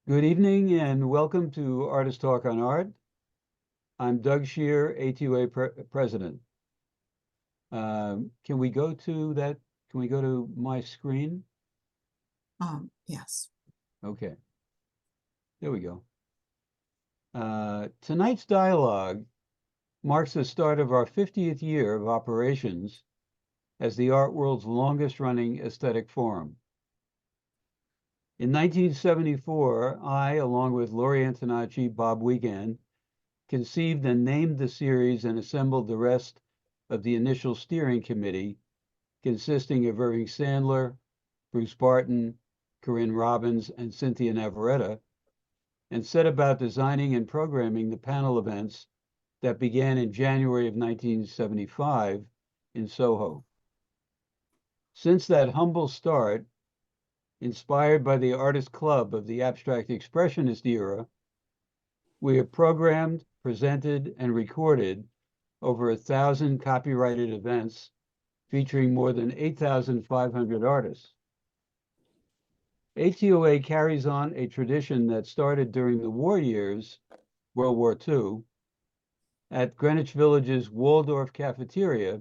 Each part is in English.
Good evening and welcome to Artist Talk on Art. I'm Doug Shear, A2A President. Can we go to that? Can we go to my screen? Yes. Okay, there we go. Tonight's dialogue marks the start of our 50th year of operations as the art world's longest running aesthetic forum. In 1974, I, along with Laurie Antonacci, Bob Wiegand, conceived and named the series and assembled the rest of the initial steering committee, consisting of Irving Sandler, Bruce Barton, Corinne Robbins, and Cynthia Navarrete, and set about designing and programming the panel events that began in January of 1975 in Soho. Since that humble start, inspired by the Artist Club of the Abstract Expressionist era, we have programmed, presented, and recorded over 1,000 copyrighted events featuring more than 8,500 artists. ATOA carries on a tradition that started during the war years, World War II, at Greenwich Village's Waldorf cafeteria,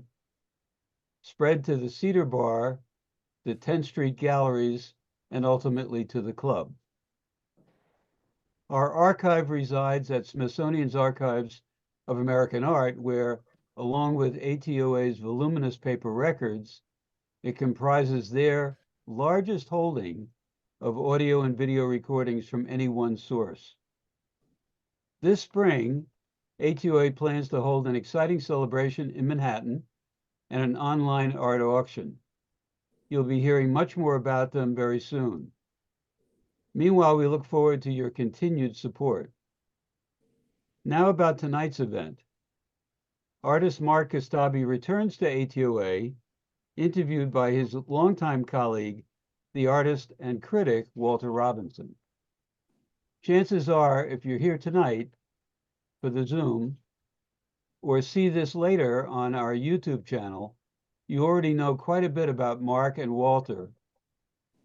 spread to the Cedar Bar, the 10th Street galleries, and ultimately to the club. Our archive resides at Smithsonian's Archives of American Art, where, along with ATOA's voluminous paper records, it comprises their largest holding of audio and video recordings from any one source. This spring, ATOA plans to hold an exciting celebration in Manhattan and an online art auction. You'll be hearing much more about them very soon. Meanwhile, we look forward to your continued support. Now about tonight's event. Artist Mark Kostabi returns to ATOA, interviewed by his longtime colleague, the artist and critic, Walter Robinson. Chances are, if you're here tonight for the Zoom, or see this later on our YouTube channel, you already know quite a bit about Mark and Walter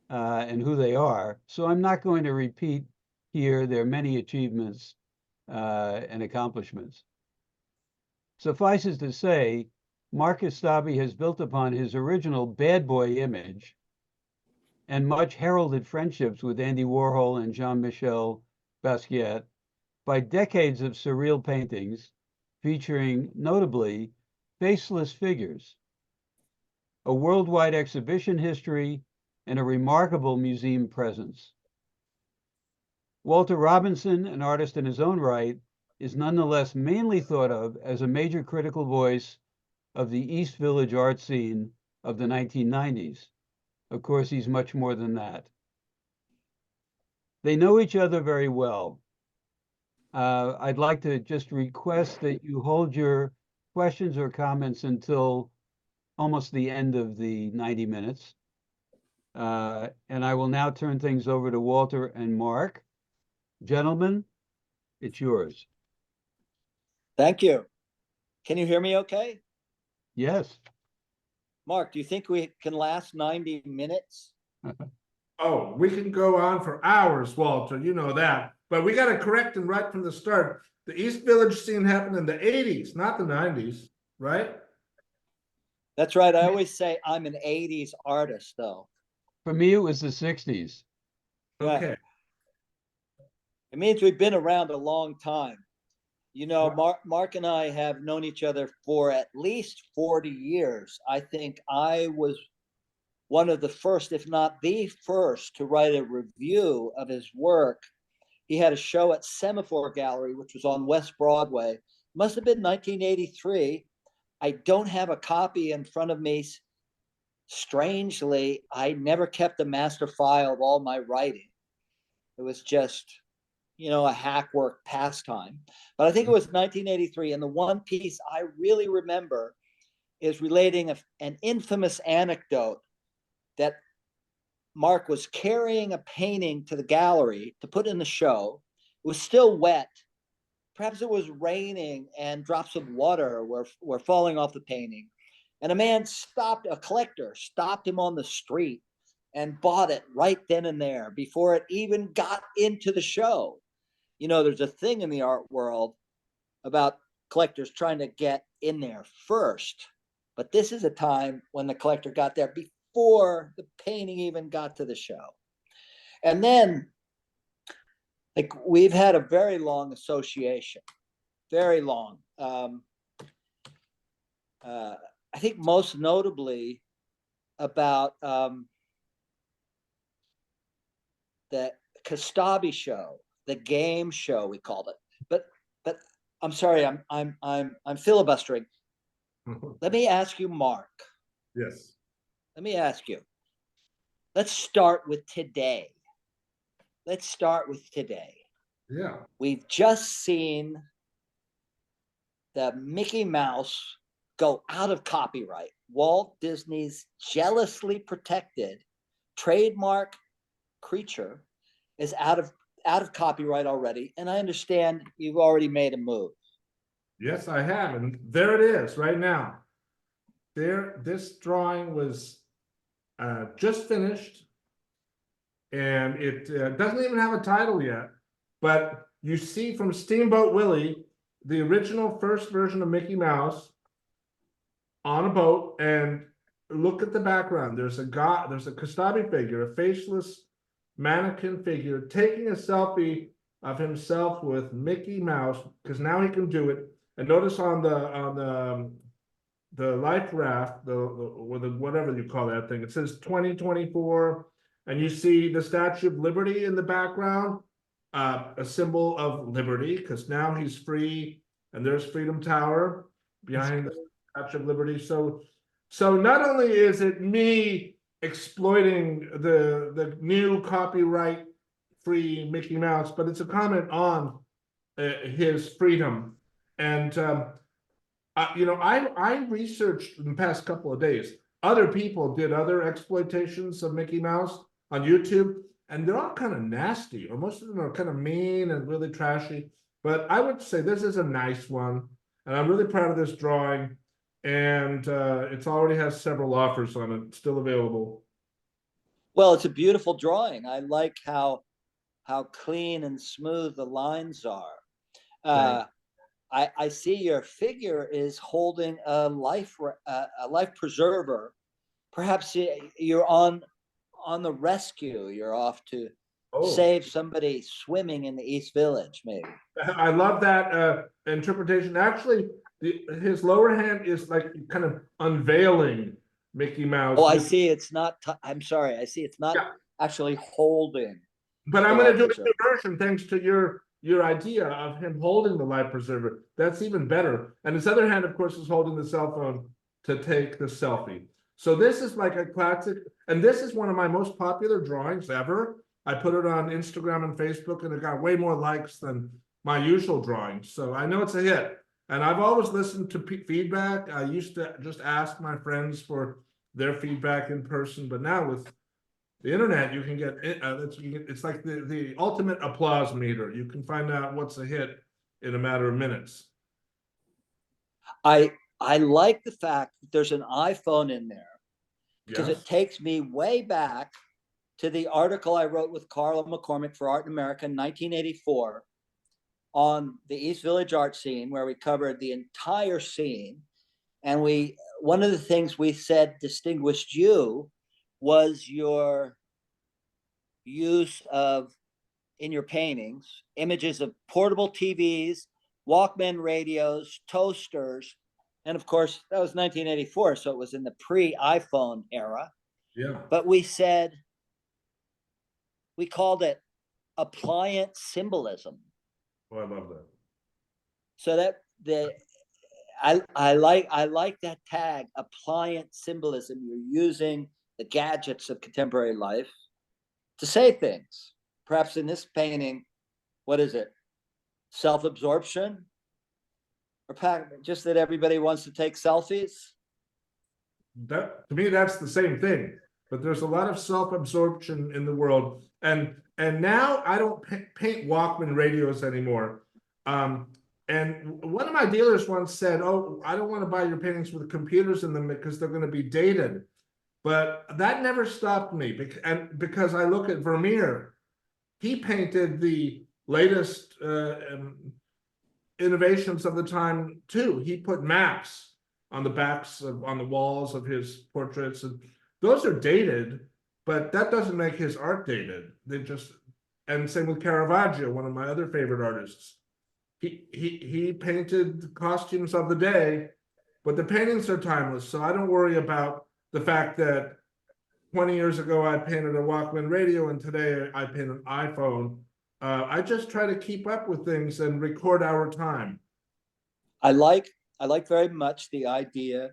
and who they are. So I'm not going to repeat here their many achievements and accomplishments. Suffice it to say, Mark Kostabi has built upon his original bad boy image and much heralded friendships with Andy Warhol and Jean-Michel Basquiat by decades of surreal paintings featuring, notably, faceless figures, a worldwide exhibition history, and a remarkable museum presence. Walter Robinson, an artist in his own right, is nonetheless mainly thought of as a major critical voice of the East Village art scene of the 1990s. Of course, he's much more than that. They know each other very well. I'd like to just request that you hold your questions or comments until almost the end of the 90 minutes. And I will now turn things over to Walter and Mark. Gentlemen, it's yours. Thank you. Can you hear me okay? Yes. Mark, do you think we can last 90 minutes? Oh, we can go on for hours, Walter, you know that. But we got to correct him right from the start. The East Village scene happened in the 80s, not the 90s, right? That's right. I always say I'm an 80s artist, though. For me, it was the 60s. Okay. Yeah. It means we've been around a long time. You know, Mark and I have known each other for at least 40 years. I think I was one of the first, if not the first, to write a review of his work. He had a show at Semaphore Gallery, which was on West Broadway. Must have been 1983. I don't have a copy in front of me. Strangely, I never kept a master file of all my writing. It was just, you know, a hack work pastime. But I think it was 1983. And the one piece I really remember is relating an infamous anecdote that Mark was carrying a painting to the gallery to put in the show. It was still wet. Perhaps it was raining and drops of water were falling off the painting. And a collector stopped him on the street and bought it right then and there before it even got into the show. You know, there's a thing in the art world about collectors trying to get in there first, but this is a time when the collector got there before the painting even got to the show. And then, like, we've had a very long association, very long. I think most notably about the Kostabi show, the game show we called it. But I'm sorry, I'm filibustering. Let me ask you, Mark. Yes. Let me ask you. Let's start with today. Let's start with today. Yeah. We've just seen the Mickey Mouse go out of copyright. Walt Disney's jealously protected trademark creature is out of copyright already. And I understand you've already made a move. Yes, I have, and there it is right now. This drawing was just finished, and it doesn't even have a title yet. But you see from Steamboat Willie, the original first version of Mickey Mouse on a boat, and look at the background. There's a Kostabi figure, a faceless mannequin figure, taking a selfie of himself with Mickey Mouse, because now he can do it. And notice on the life raft, the whatever you call that thing, it says 2024, and you see the Statue of Liberty in the background, a symbol of liberty, because now he's free, and there's Freedom Tower behind the Statue of Liberty. So not only is it me exploiting the new copyright-free Mickey Mouse, but it's a comment on his freedom. And I researched in the past couple of days. Other people did other exploitations of Mickey Mouse on YouTube, and they're all kind of nasty, or most of them are kind of mean and really trashy. But I would say this is a nice one, and I'm really proud of this drawing. And it already has several offers on it, still available. Well, it's a beautiful drawing. I like how clean and smooth the lines are. I see your figure is holding a life preserver. Perhaps you're on the rescue. You're off to save somebody swimming in the East Village, maybe. I love that interpretation. Actually, his lower hand is like kind of unveiling Mickey Mouse. Oh, I see. It's not. I'm sorry. I see. It's not actually holding. But I'm going to do a new version thanks to your idea of him holding the life preserver. That's even better. And his other hand, of course, is holding the cell phone to take the selfie. So this is like a classic, and this is one of my most popular drawings ever. I put it on Instagram and Facebook, and it got way more likes than my usual drawings. So I know it's a hit. And I've always listened to feedback. I used to just ask my friends for their feedback in person, but now with the internet, you can get it. It's like the ultimate applause meter. You can find out what's a hit in a matter of minutes. I like the fact that there's an iPhone in there, because Yes. it takes me way back to the article I wrote with Carla McCormick for Art in America in 1984 on the East Village art scene, where we covered the entire scene. And one of the things we said distinguished you was your use of, in your paintings, images of portable TVs, Walkman radios, toasters. And of course, that was 1984, so it was in the pre-iPhone era. Yeah. But we called it appliance symbolism. Oh, I love that. So that I like that tag, appliance symbolism. You're using the gadgets of contemporary life to say things. Perhaps in this painting, what is it? Self-absorption? Or just that everybody wants to take selfies? That, to me, that's the same thing. But there's a lot of self-absorption in the world, and now I don't paint Walkman radios anymore. And one of my dealers once said, "Oh, I don't want to buy your paintings with computers in them because they're going to be dated." But that never stopped me, because I look at Vermeer. He painted the latest innovations of the time too. He put maps on the on the walls of his portraits, and those are dated, but that doesn't make his art dated. And same with Caravaggio, one of my other favorite artists. He painted costumes of the day, but the paintings are timeless. So I don't worry about the fact that 20 years ago I painted a Walkman radio and today I paint an iPhone. I just try to keep up with things and record our time. I like very much the idea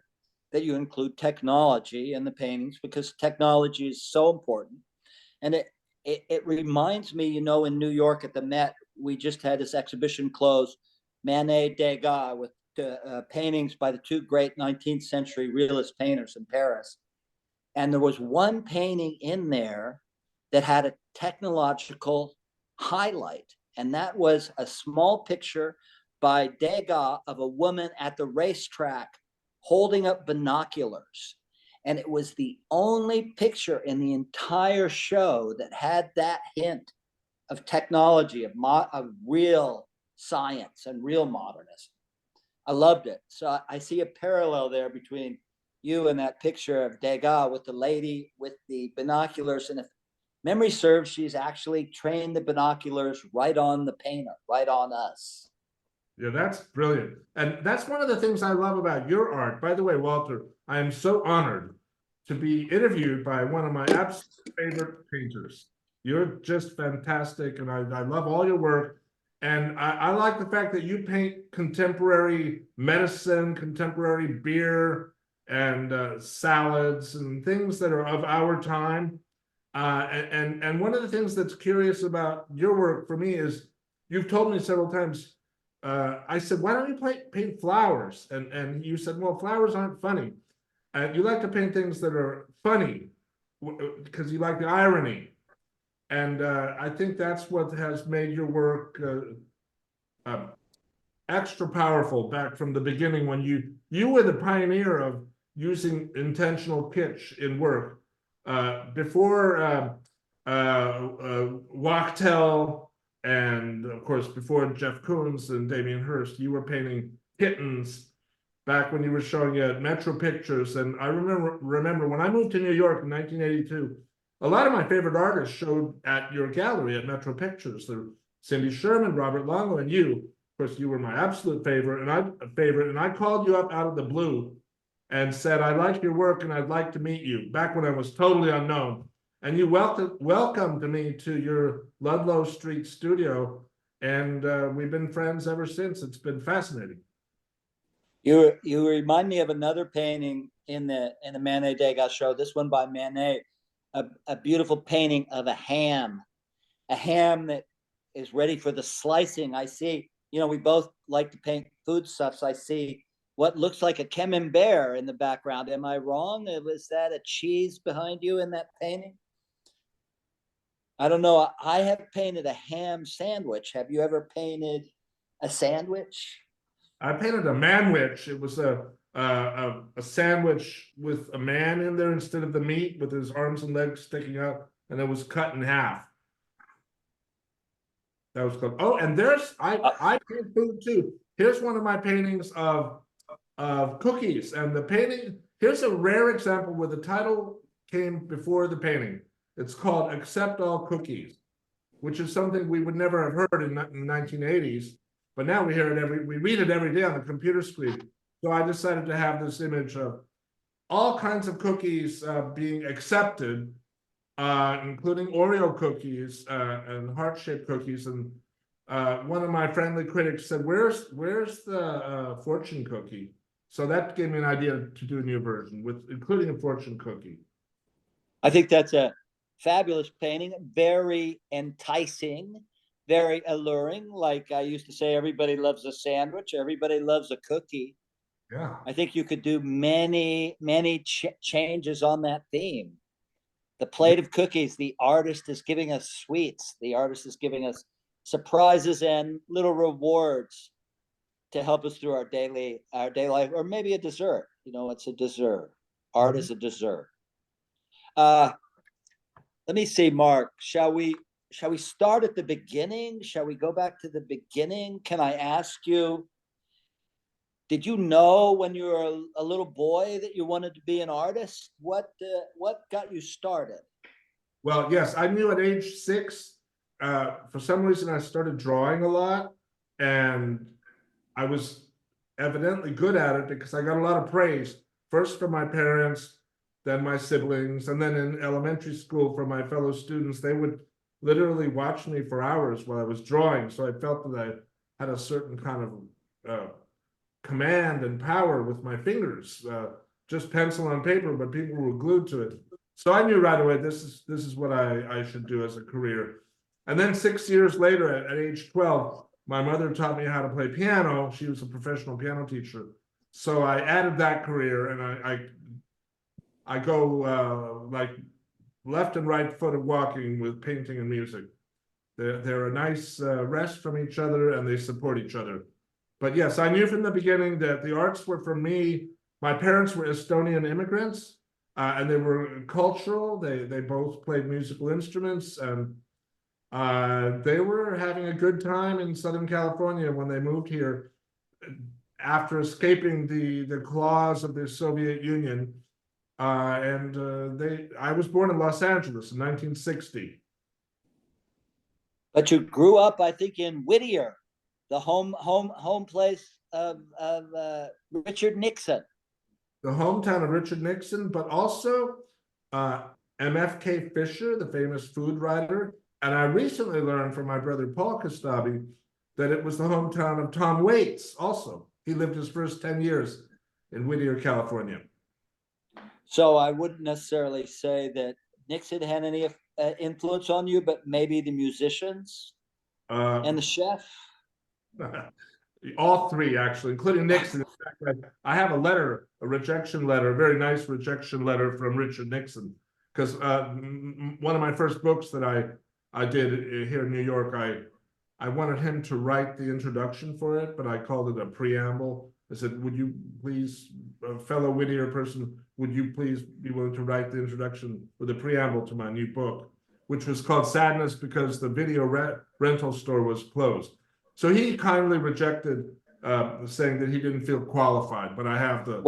that you include technology in the paintings, because technology is so important. And it reminds me, in New York at the Met, we just had this exhibition close, Manet, Degas, with paintings by the two great 19th century realist painters in Paris. And there was one painting in there that had a technological highlight, and that was a small picture by Degas of a woman at the racetrack holding up binoculars. And it was the only picture in the entire show that had that hint of technology, of real science and real modernism. I loved it. So I see a parallel there between you and that picture of Degas with the lady with the binoculars. And if memory serves, she's actually trained the binoculars right on the painter, right on us. Yeah, that's brilliant. And that's one of the things I love about your art. By the way, Walter, I am so honored to be interviewed by one of my absolute favorite painters. You're just fantastic, and I love all your work. And I like the fact that you paint contemporary medicine, contemporary beer, and salads, and things that are of our time. And one of the things that's curious about your work for me is, you've told me several times, I said, why don't you paint flowers? And you said, well, flowers aren't funny. You like to paint things that are funny because you like the irony. And I think that's what has made your work extra powerful back from the beginning, when you were the pioneer of using intentional kitsch in work. Before Wachtel, and of course, before Jeff Koons and Damien Hirst, you were painting kittens back when you were showing at Metro Pictures. And I remember when I moved to New York in 1982, a lot of my favorite artists showed at your gallery at Metro Pictures. There were Cindy Sherman, Robert Longo, and you. Of course, you were my absolute favorite, and I called you up out of the blue and said, I like your work and I'd like to meet you, back when I was totally unknown. And you welcomed me to your Ludlow Street studio, and we've been friends ever since. It's been fascinating. You remind me of another painting in the Manet Degas show, this one by Manet, a beautiful painting of a ham that is ready for the slicing. I see, we both like to paint foodstuffs. I see what looks like a camembert in the background. Am I wrong? Was that a cheese behind you in that painting? I don't know. I have painted a ham sandwich. Have you ever painted a sandwich? I painted a manwich. It was a sandwich with a man in there instead of the meat, with his arms and legs sticking out, and it was cut in half. That was called. Oh, and I paint food too. Here's one of my paintings of cookies, and the painting. Here's a rare example where the title came before the painting. It's called "Accept All Cookies," which is something we would never have heard in the 1980s. But now we hear it we read it every day on the computer screen. So I decided to have this image of all kinds of cookies being accepted, including Oreo cookies and heart-shaped cookies. And one of my friendly critics said, "Where's the fortune cookie?" So that gave me an idea to do a new version with including a fortune cookie. I think that's a fabulous painting, very enticing, very alluring. Like I used to say, everybody loves a sandwich, everybody loves a cookie. Yeah. I think you could do many changes on that theme. The plate of cookies, the artist is giving us sweets. The artist is giving us surprises and little rewards to help us through our daily life, or maybe a dessert. It's a dessert. Art is a dessert. Let me see, Mark. Shall we start at the beginning? Shall we go back to the beginning? Can I ask you, did you know when you were a little boy that you wanted to be an artist? What got you started? Well, yes, I knew at age 6. For some reason, I started drawing a lot, and I was evidently good at it because I got a lot of praise, first from my parents, then my siblings, and then in elementary school from my fellow students. They would literally watch me for hours while I was drawing, so I felt that I had a certain kind of command and power with my fingers, just pencil on paper, but people were glued to it. So I knew right away this is what I should do as a career. And then 6 years later, at age 12, my mother taught me how to play piano. She was a professional piano teacher. So I added that career, and I go like left and right footed walking with painting and music. They're a nice rest from each other, and they support each other. But yes, I knew from the beginning that the arts were for me. My parents were Estonian immigrants, and they were cultural. They both played musical instruments, and they were having a good time in Southern California when they moved here after escaping the claws of the Soviet Union. I was born in Los Angeles in 1960. But you grew up, I think, in Whittier, the home place of Richard Nixon. The hometown of Richard Nixon, but also MFK Fisher, the famous food writer. And I recently learned from my brother Paul Kostabi that it was the hometown of Tom Waits also. He lived his first 10 years in Whittier, California. So I wouldn't necessarily say that Nixon had any influence on you, but maybe the musicians and the chef. All three, actually, including Nixon. In fact, I have a rejection letter, a very nice rejection letter from Richard Nixon, because one of my first books that I did here in New York, I wanted him to write the introduction for it, but I called it a preamble. I said, would you please, a fellow Whittier person, would you please be willing to write the introduction or the preamble to my new book, which was called Sadness because the video rental store was closed. So he kindly rejected, saying that he didn't feel qualified, but I have the...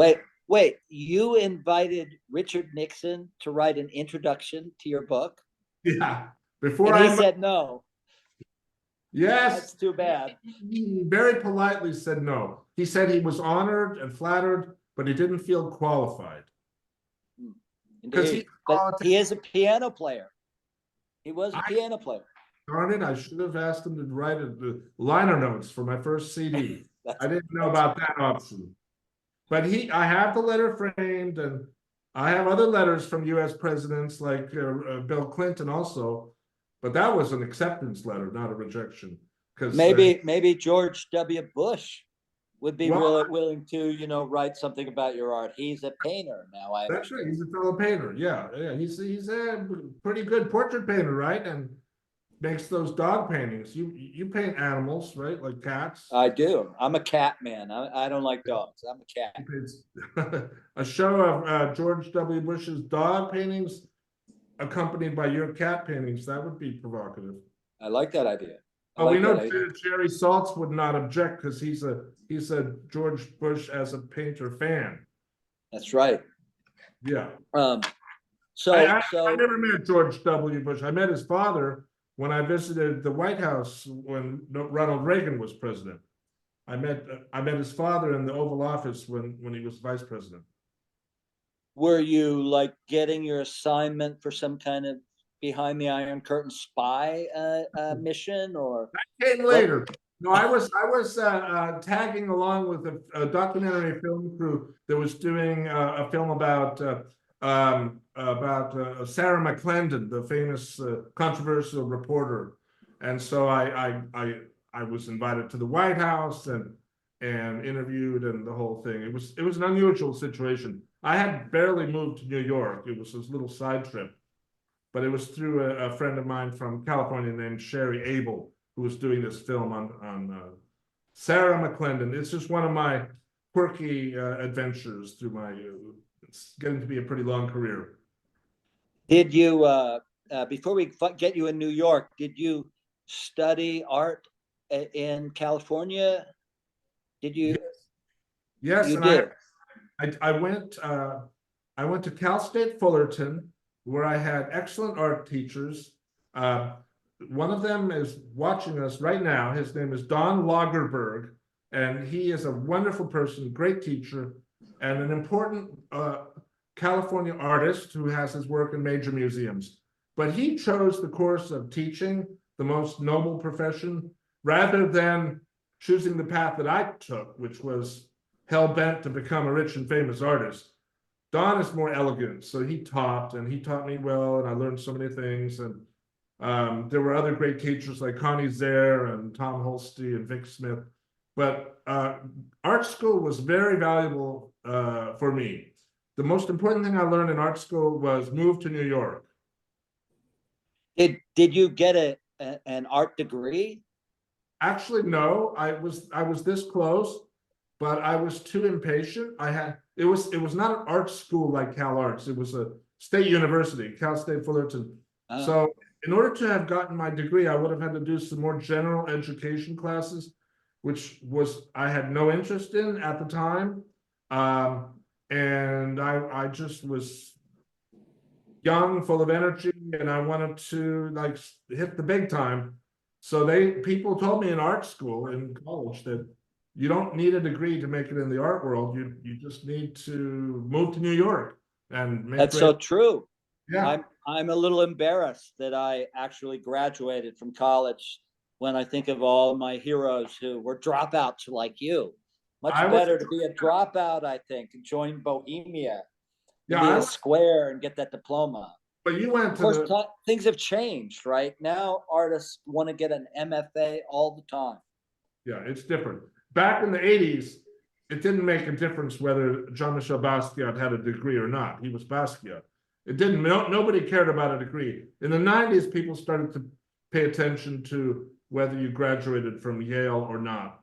Wait, you invited Richard Nixon to write an introduction to your book? Yeah. And he said no. Yes. That's too bad. He very politely said no. He said he was honored and flattered, but he didn't feel qualified. Indeed. But he is a piano player. He was a piano player. Darn it, I should have asked him to write the liner notes for my first CD. I didn't know about that option. But I have the letter framed, and I have other letters from US presidents like Bill Clinton also. But that was an acceptance letter, not a rejection. Because maybe George W. Bush would be willing to, write something about your art. He's a painter now. That's right. He's a fellow painter. Yeah. He's a pretty good portrait painter, right? And makes those dog paintings. You paint animals, right? Like cats. I do. I'm a cat man. I don't like dogs. I'm a cat. A show of George W. Bush's dog paintings accompanied by your cat paintings. That would be provocative. I like that idea. We know Jerry Saltz would not object because he's a George Bush as a painter fan. That's right. Yeah. I never met George W. Bush. I met his father when I visited the White House when Ronald Reagan was president. I met his father in the Oval Office when he was vice president. Were you like getting your assignment for some kind of behind the Iron Curtain spy mission, or that came later? No, I was tagging along with a documentary film crew that was doing a film about Sarah McClendon, the famous controversial reporter, and so I was invited to the White House and interviewed and the whole thing. It was an unusual situation. I had barely moved to New York. It was this little side trip, but it was through a friend of mine from California named Sherry Abel, who was doing this film on Sarah McClendon. It's just one of my quirky adventures through my, it's getting to be a pretty long career. Did you, before we get you in New York, did you study art in California? Did you? Yes, You and did. I went to Cal State Fullerton, where I had excellent art teachers. One of them is watching us right now. His name is Don Lagerberg, and he is a wonderful person, great teacher, and an important California artist who has his work in major museums. But he chose the course of teaching, the most noble profession, rather than choosing the path that I took, which was hell-bent to become a rich and famous artist. Don is more elegant, so he taught, and he taught me well, and I learned so many things. And there were other great teachers like Connie Zare and Tom Holsty and Vic Smith. But art school was very valuable for me. The most important thing I learned in art school was move to New York. Did you get an art degree? Actually, no. I was this close, but I was too impatient. It was not an art school like Cal Arts. It was a state university, Cal State Fullerton. Oh. So in order to have gotten my degree, I would have had to do some more general education classes, which I had no interest in at the time. And I just was young, full of energy, and I wanted to like hit the big time. So people told me in art school, in college, that you don't need a degree to make it in the art world. You just need to move to New York and make That's so true. Yeah. I'm a little embarrassed that I actually graduated from college when I think of all my heroes who were dropouts like you. Much better to be a dropout, I think, and join Bohemia, and be a square and get that diploma. But you went to Of course, things have changed, right? Now artists want to get an MFA all the time. Yeah, it's different. Back in the 80s, it didn't make a difference whether Jean-Michel Basquiat had a degree or not. He was Basquiat. It didn't, nobody cared about a degree. In the 90s, people started to pay attention to whether you graduated from Yale or not.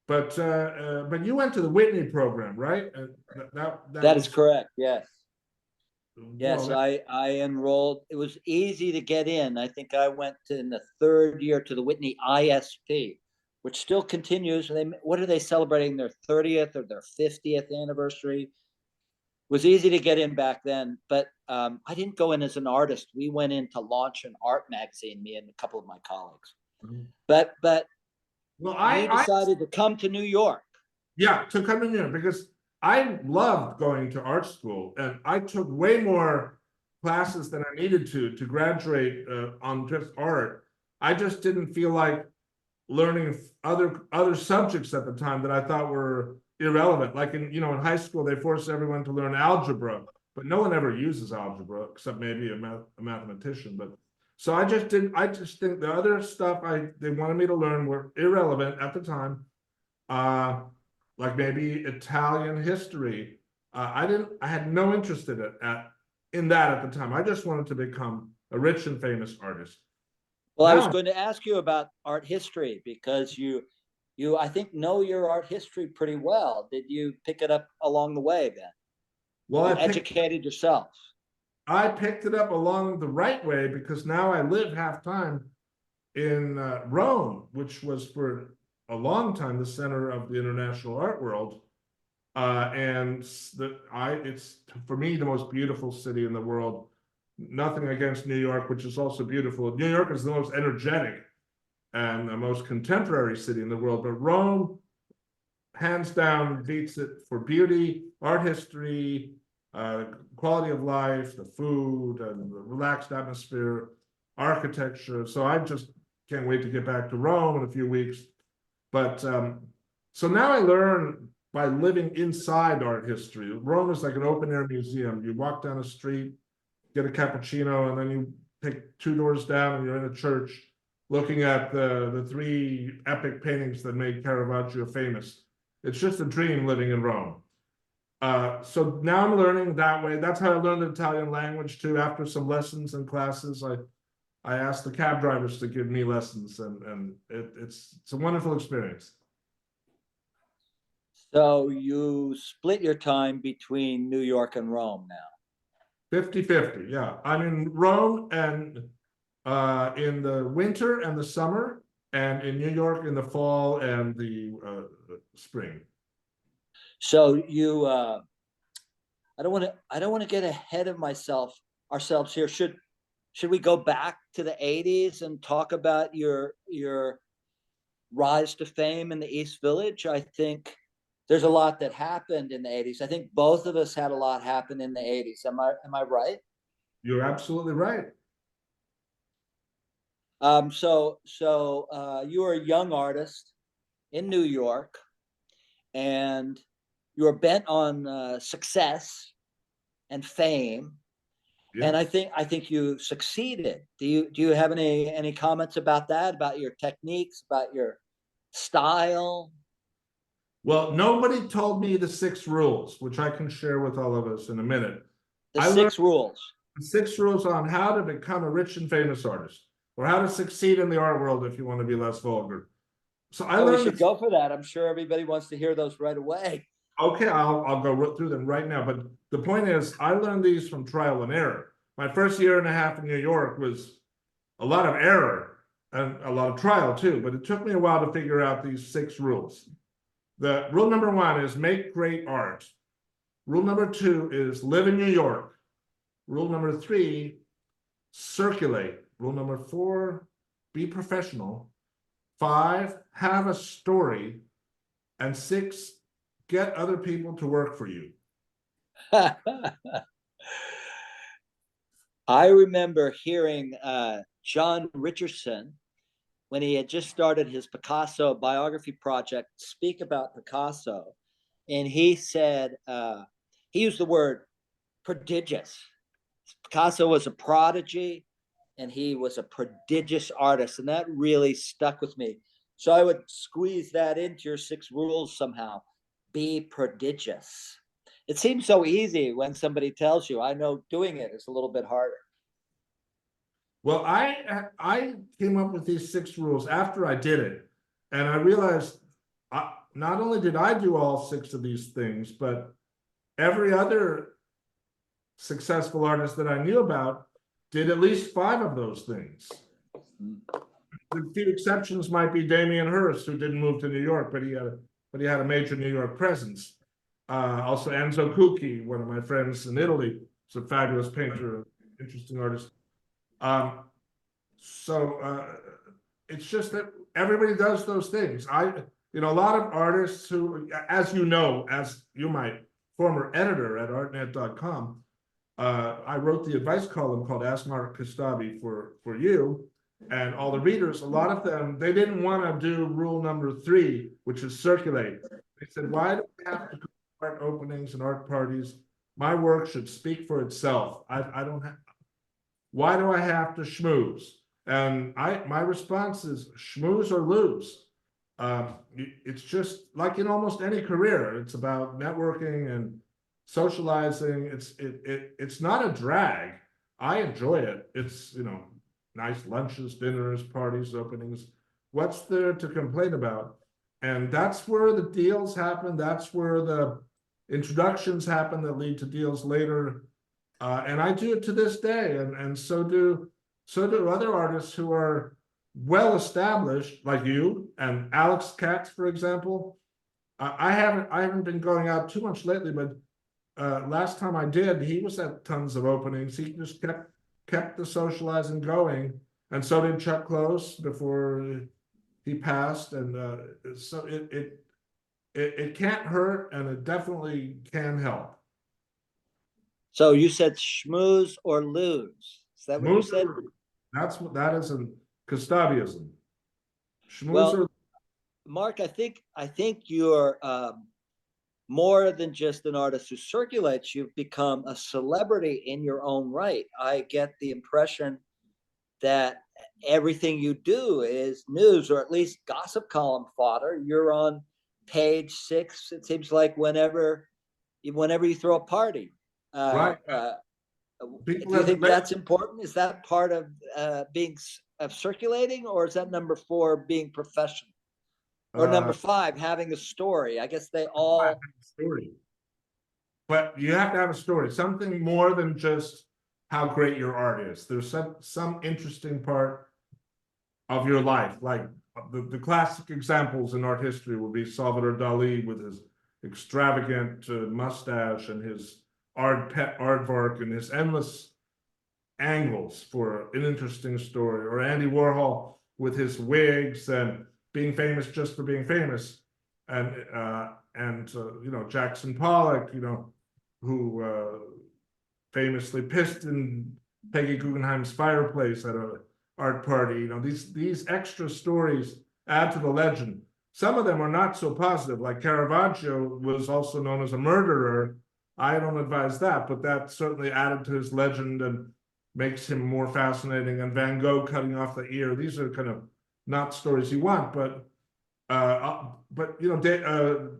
But you went to the Whitney program, right? That is correct, yes. Yes, Well, I enrolled. It was easy to get in. I think I went in the third year to the Whitney ISP, which still continues. What are they celebrating? Their 30th or their 50th anniversary? It was easy to get in back then, but I didn't go in as an artist. We went in to launch an art magazine, me and a couple of my colleagues. But well, you decided to come to New York. Yeah, to come to New York because I loved going to art school, and I took way more classes than I needed to graduate on just art. I just didn't feel like learning other subjects at the time that I thought were irrelevant. Like in high school, they force everyone to learn algebra, but no one ever uses algebra except maybe a mathematician. But so I just think the other stuff they wanted me to learn were irrelevant at the time. Like maybe Italian history. I had no interest in it in that at the time. I just wanted to become a rich and famous artist. Well, I was going to ask you about art history because you I think know your art history pretty well. Did you pick it up along the way then? Well, you educated yourself. I picked it up along the right way because now I live half time in Rome, which was for a long time the center of the international art world. And it's for me the most beautiful city in the world. Nothing against New York, which is also beautiful. New York is the most energetic and the most contemporary city in the world, but Rome, hands down, beats it for beauty, art history, quality of life, the food, and the relaxed atmosphere, architecture. So I just can't wait to get back to Rome in a few weeks. But so now I learn by living inside art history. Rome is like an open air museum. You walk down a street, get a cappuccino, and then you take 2 doors down and you're in a church looking at the 3 epic paintings that made Caravaggio famous. It's just a dream living in Rome. So now I'm learning that way. That's how I learned the Italian language too. After some lessons and classes, I asked the cab drivers to give me lessons, and it's a wonderful experience. So you split your time between New York and Rome now. 50-50, yeah. I'm in Rome and in the winter and the summer, and in New York in the fall and the spring. So you, I don't want to get ahead of ourselves here. Should we go back to the 80s and talk about your rise to fame in the East Village? I think there's a lot that happened in the 80s. I think both of us had a lot happen in the 80s. Am I right? You're absolutely right. So you were a young artist in New York, and you were bent on success and fame. Yeah. And I think you succeeded. Do you have any comments about that, about your techniques, about your style? Well, nobody told me the 6 rules, which I can share with all of us in a minute. The I learned 6 rules. the 6 rules on how to become a rich and famous artist, or how to succeed in the art world if you want to be less vulgar. So I Oh, we learned should this. go for that. I'm sure everybody wants to hear those right away. Okay, I'll go through them right now. But the point is, I learned these from trial and error. My first year and a half in New York was a lot of error and a lot of trial too, but it took me a while to figure out these 6 rules. The rule number 1 is make great art. Rule number 2 is live in New York. Rule number 3, circulate. Rule number 4, be professional. 5, have a story. And 6, get other people to work for you. I remember hearing John Richardson, when he had just started his Picasso biography project, speak about Picasso. And he said, he used the word prodigious. Picasso was a prodigy, and he was a prodigious artist. And that really stuck with me. So I would squeeze that into your 6 rules somehow. Be prodigious. It seems so easy when somebody tells you. I know doing it is a little bit harder. Well, I came up with these 6 rules after I did it, and I realized not only did I do all 6 of these things, but every other successful artist that I knew about did at least 5 of those things. The few exceptions might be Damien Hirst, who didn't move to New York, but he had a major New York presence. Also Enzo Cucchi, one of my friends in Italy, is a fabulous painter, interesting artist. It's just that everybody does those things. A lot of artists who, as you might, former editor at artnet.com, I wrote the advice column called Ask Mark Kostabi for you and all the readers. A lot of them, they didn't want to do rule number 3, which is circulate. They said, why do we have to go to art openings and art parties? My work should speak for itself. I don't have. Why do I have to schmooze? And my response is schmooze or lose. It's just like in almost any career. It's about networking and socializing. It's not a drag. I enjoy it. It's nice lunches, dinners, parties, openings. What's there to complain about? And that's where the deals happen. That's where the introductions happen that lead to deals later. And I do it to this day, and so do other artists who are well established, like you and Alex Katz, for example. I haven't been going out too much lately, but last time I did, he was at tons of openings. He just kept the socializing going, and so did Chuck Close before he passed. And so it can't hurt, and it definitely can help. So you said schmooze or lose. Is that what you said? That is a Kostabiism. Schmooze Well, or Mark, I think you're more than just an artist who circulates. You've become a celebrity in your own right. I get the impression that everything you do is news, or at least gossip column fodder. You're on page 6. It seems like whenever you throw a party. right. Do you think that's important? Is that part of circulating, or is that number 4 being professional, or number 5 having a story? I guess they all. Story. but you have to have a story, something more than just how great your art is. There's some interesting part of your life, like the classic examples in art history would be Salvador Dali with his extravagant mustache and his aardvark and his endless angles for an interesting story, or Andy Warhol with his wigs and being famous just for being famous, and you know, Jackson Pollock, you know, who famously pissed in Peggy Guggenheim's fireplace at a art party. You know, these extra stories add to the legend. Some of them are not so positive, like Caravaggio was also known as a murderer. I don't advise that, but that certainly added to his legend and makes him more fascinating. And Van Gogh cutting off the ear. These are kind of not stories you want, but you know,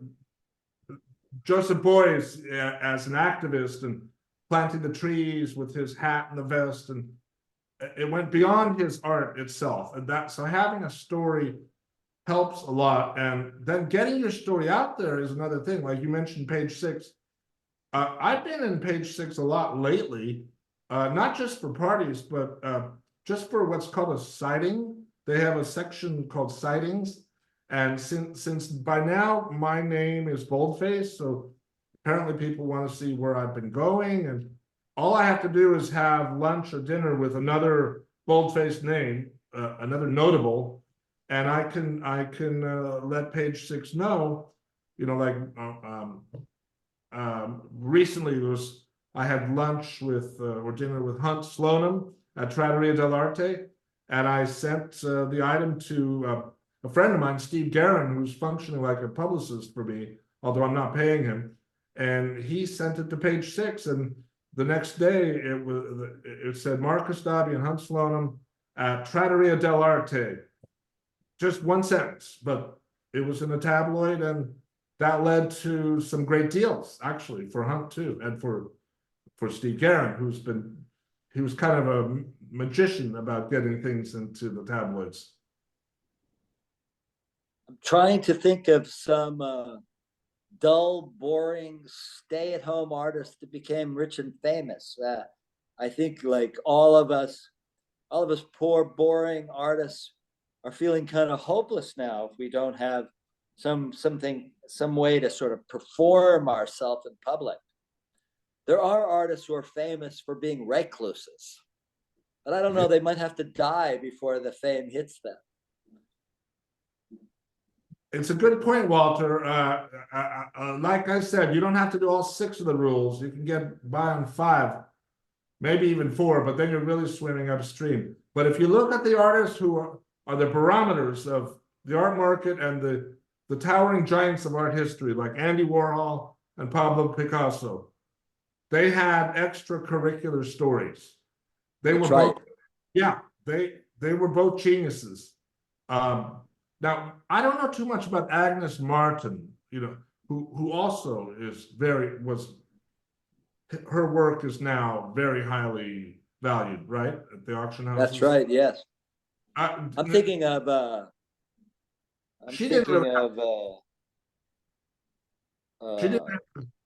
Joseph Beuys as an activist and planting the trees with his hat and the vest, and it went beyond his art itself. And that, so having a story helps a lot. And then getting your story out there is another thing. Like you mentioned, Page Six. I've been in Page Six a lot lately, not just for parties, but just for what's called a sighting. They have a section called sightings. And since by now my name is boldface, so apparently people want to see where I've been going, and all I have to do is have lunch or dinner with another boldface name, another notable, and I can let Page Six know, you know, like recently I had lunch with or dinner with Hunt Slonim at Trattoria dell'Arte, and I sent the item to a friend of mine, Steve Guerin, who's functioning like a publicist for me, although I'm not paying him. And he sent it to Page Six, and the next day it said Mark Kostabi and Hunt Slonim at Trattoria dell'Arte. Just one sentence, but it was in a tabloid, and that led to some great deals actually for Hunt too, and for Steve Guerin, he was kind of a magician about getting things into the tabloids. I'm trying to think of some dull, boring, stay-at-home artists that became rich and famous. I think like all of us poor, boring artists are feeling kind of hopeless now if we don't have some way to sort of perform ourselves in public. There are artists who are famous for being recluses, but I don't know, they might have to die before the fame hits them. It's a good point, Walter. Like I said, you don't have to do all 6 of the rules. You can get by on 5, maybe even 4, but then you're really swimming upstream. But if you look at the artists who are the barometers of the art market and the towering giants of art history, like Andy Warhol and Pablo Picasso, they had extracurricular stories. They were both, yeah, they were both geniuses. Now, I don't know too much about Agnes Martin, you know, who also is her work is now very highly valued, right? At the auction houses. That's right, yes. I'm thinking of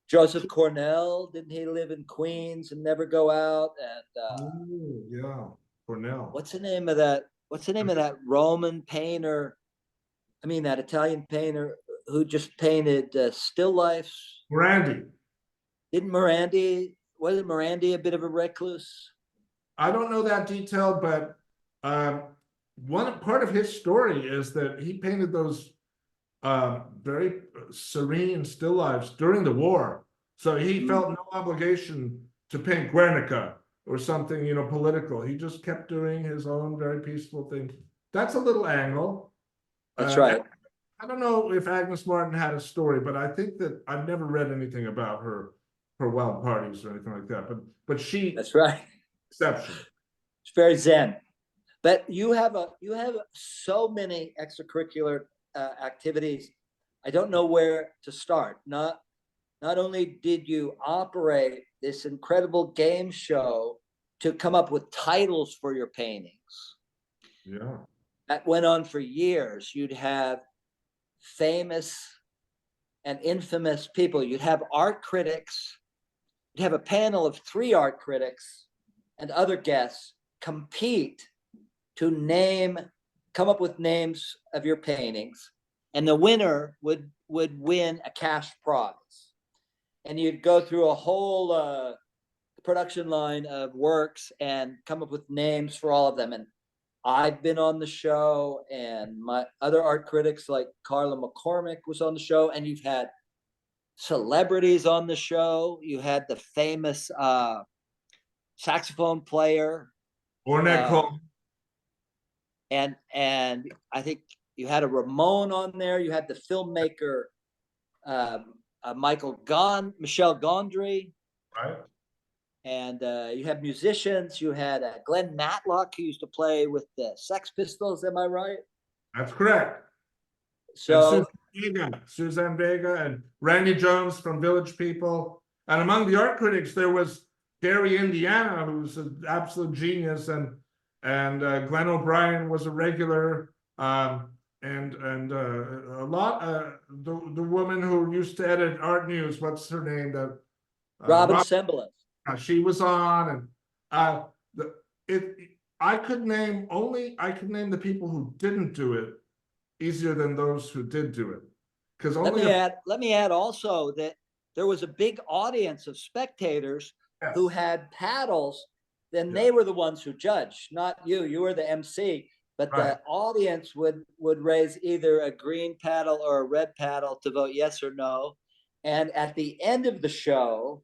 Joseph Cornell. Didn't he live in Queens and never go out? And yeah, Cornell. What's the name of that Roman painter? I mean, that Italian painter who just painted still lifes. Morandi. Wasn't Morandi a bit of a recluse? I don't know that detail, but one part of his story is that he painted those very serene still lifes during the war. So he felt no obligation to paint Guernica or something, you know, political. He just kept doing his own very peaceful thing. That's a little angle. That's right. I don't know if Agnes Martin had a story, but I think that I've never read anything about her wild parties or anything like that. But she, that's right. Exception. It's very zen. But you have so many extracurricular activities. I don't know where to start. Not only did you operate this incredible game show to come up with titles for your paintings. Yeah. That went on for years. You'd have famous and infamous people. You'd have art critics you'd have a panel of 3 art critics and other guests compete to come up with names of your paintings, and the winner would win a cash prize. And you'd go through a whole production line of works and come up with names for all of them. And I've been on the show, and my other art critics like Carla McCormick was on the show, and you've had celebrities on the show. You had the famous saxophone player Ornette Coleman. And I think you had a Ramon on there. You had the filmmaker Michel Gondry, Right. and you had musicians. You had Glenn Matlock, who used to play with the Sex Pistols. Am I right? That's correct. So Suzanne Vega and Randy Jones from Village People. And among the art critics, there was Gary Indiana, who's an absolute genius, and Glenn O'Brien was a regular, and a lot. The woman who used to edit Art News, what's her name? Robin Semblance. She was on, and I could name the people who didn't do it easier than those who did do it, because Let me add also that there was a big audience of spectators who had paddles. Then they were the ones who judged, not you. You were the MC, but the audience would raise either a green paddle or a red paddle to vote yes or no. And at the end of the show,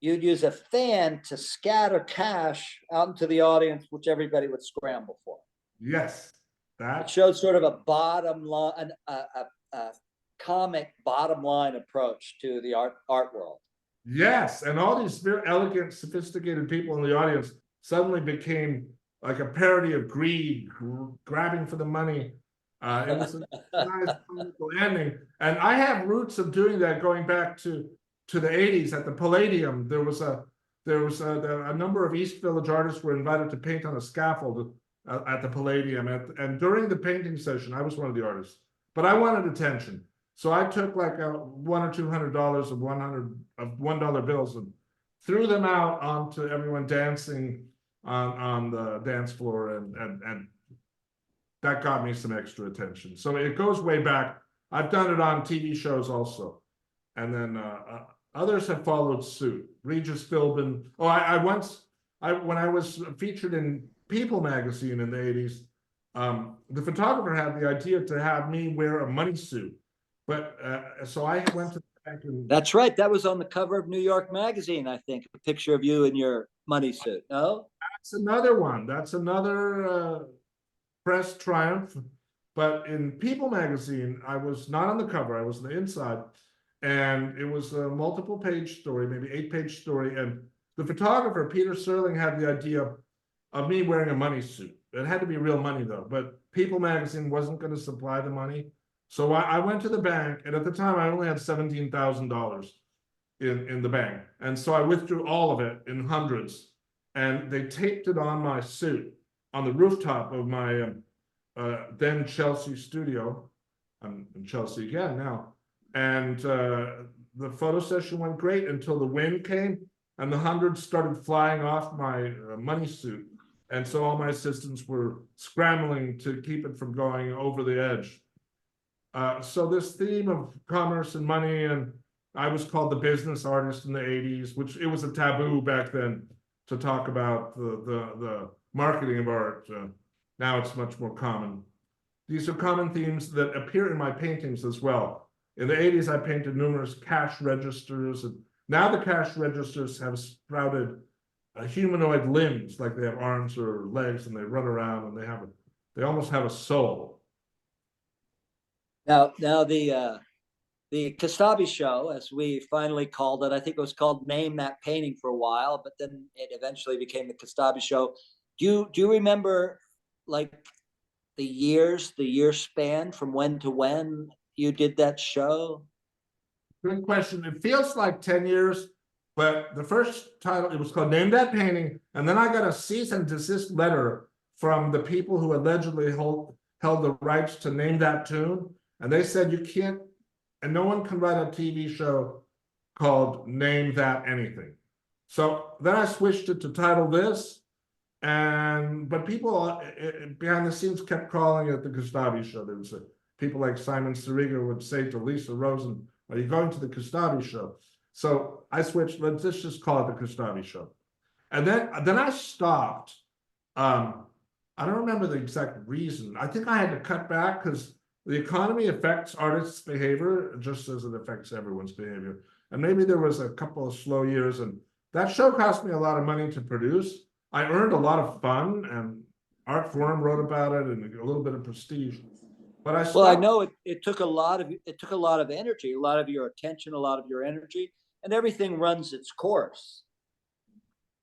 you'd use a fan to scatter cash out into the audience, which everybody would scramble for. Yes, it showed sort of a bottom line, a comic bottom line approach to the art world. Yes, and all these very elegant, sophisticated people in the audience suddenly became like a parody of greed, grabbing for the money. It was a nice political ending, and I have roots of doing that going back to the 80s at the Palladium. There was a number of East Village artists were invited to paint on a scaffold at the Palladium, and during the painting session, I was one of the artists, but I wanted attention. So I took like $100 or $200 of $1 bills and threw them out onto everyone dancing on the dance floor, and that got me some extra attention. So it goes way back. I've done it on TV shows also, and then others have followed suit. Regis Philbin. Oh, when I was featured in People magazine in the 80s, the photographer had the idea to have me wear a money suit. But so I went to the bank and... That's right. That was on the cover of New York Magazine, I think. A picture of you in your money suit. No? That's another one. That's another press triumph. But in People magazine, I was not on the cover. I was on the inside. And it was a multiple page story, maybe 8-page story. And the photographer, Peter Serling, had the idea of me wearing a money suit. It had to be real money, though. But People magazine wasn't going to supply the money. So I went to the bank, and at the time I only had $17,000 in the bank. And so I withdrew all of it in hundreds, and they taped it on my suit on the rooftop of my then Chelsea studio. I'm in Chelsea again now. And the photo session went great until the wind came, and the hundreds started flying off my money suit. And so all my assistants were scrambling to keep it from going over the edge. So this theme of commerce and money, and I was called the business artist in the 80s, which it was a taboo back then to talk about the marketing of art. Now it's much more common. These are common themes that appear in my paintings as well. In the 80s, I painted numerous cash registers, and now the cash registers have sprouted humanoid limbs, like they have arms or legs, and they run around, and they almost have a soul. Now the Kostabi show, as we finally called it, I think it was called Name That Painting for a while, but then it eventually became the Kostabi show. Do you remember like the year span from when to when you did that show? Good question. It feels like 10 years, but the first title, it was called Name That Painting, and then I got a cease and desist letter from the people who allegedly held the rights to name that tune. And they said you can't, and no one can write a TV show called Name That Anything. So then I switched it to title this, but people behind the scenes kept calling it the Kostabi show. They would say, people like Simon Siriga would say to Lisa Rosen, "Are you going to the Kostabi show?" So I switched. Let's just call it the Kostabi show. And then I stopped. I don't remember the exact reason. I think I had to cut back because the economy affects artists' behavior just as it affects everyone's behavior. And maybe there was a couple of slow years, and that show cost me a lot of money to produce. I earned a lot of fun, and Art Forum wrote about it, and a little bit of prestige. But I stopped. Well, I know it took a lot of energy, a lot of your attention, a lot of your energy, and everything runs its course.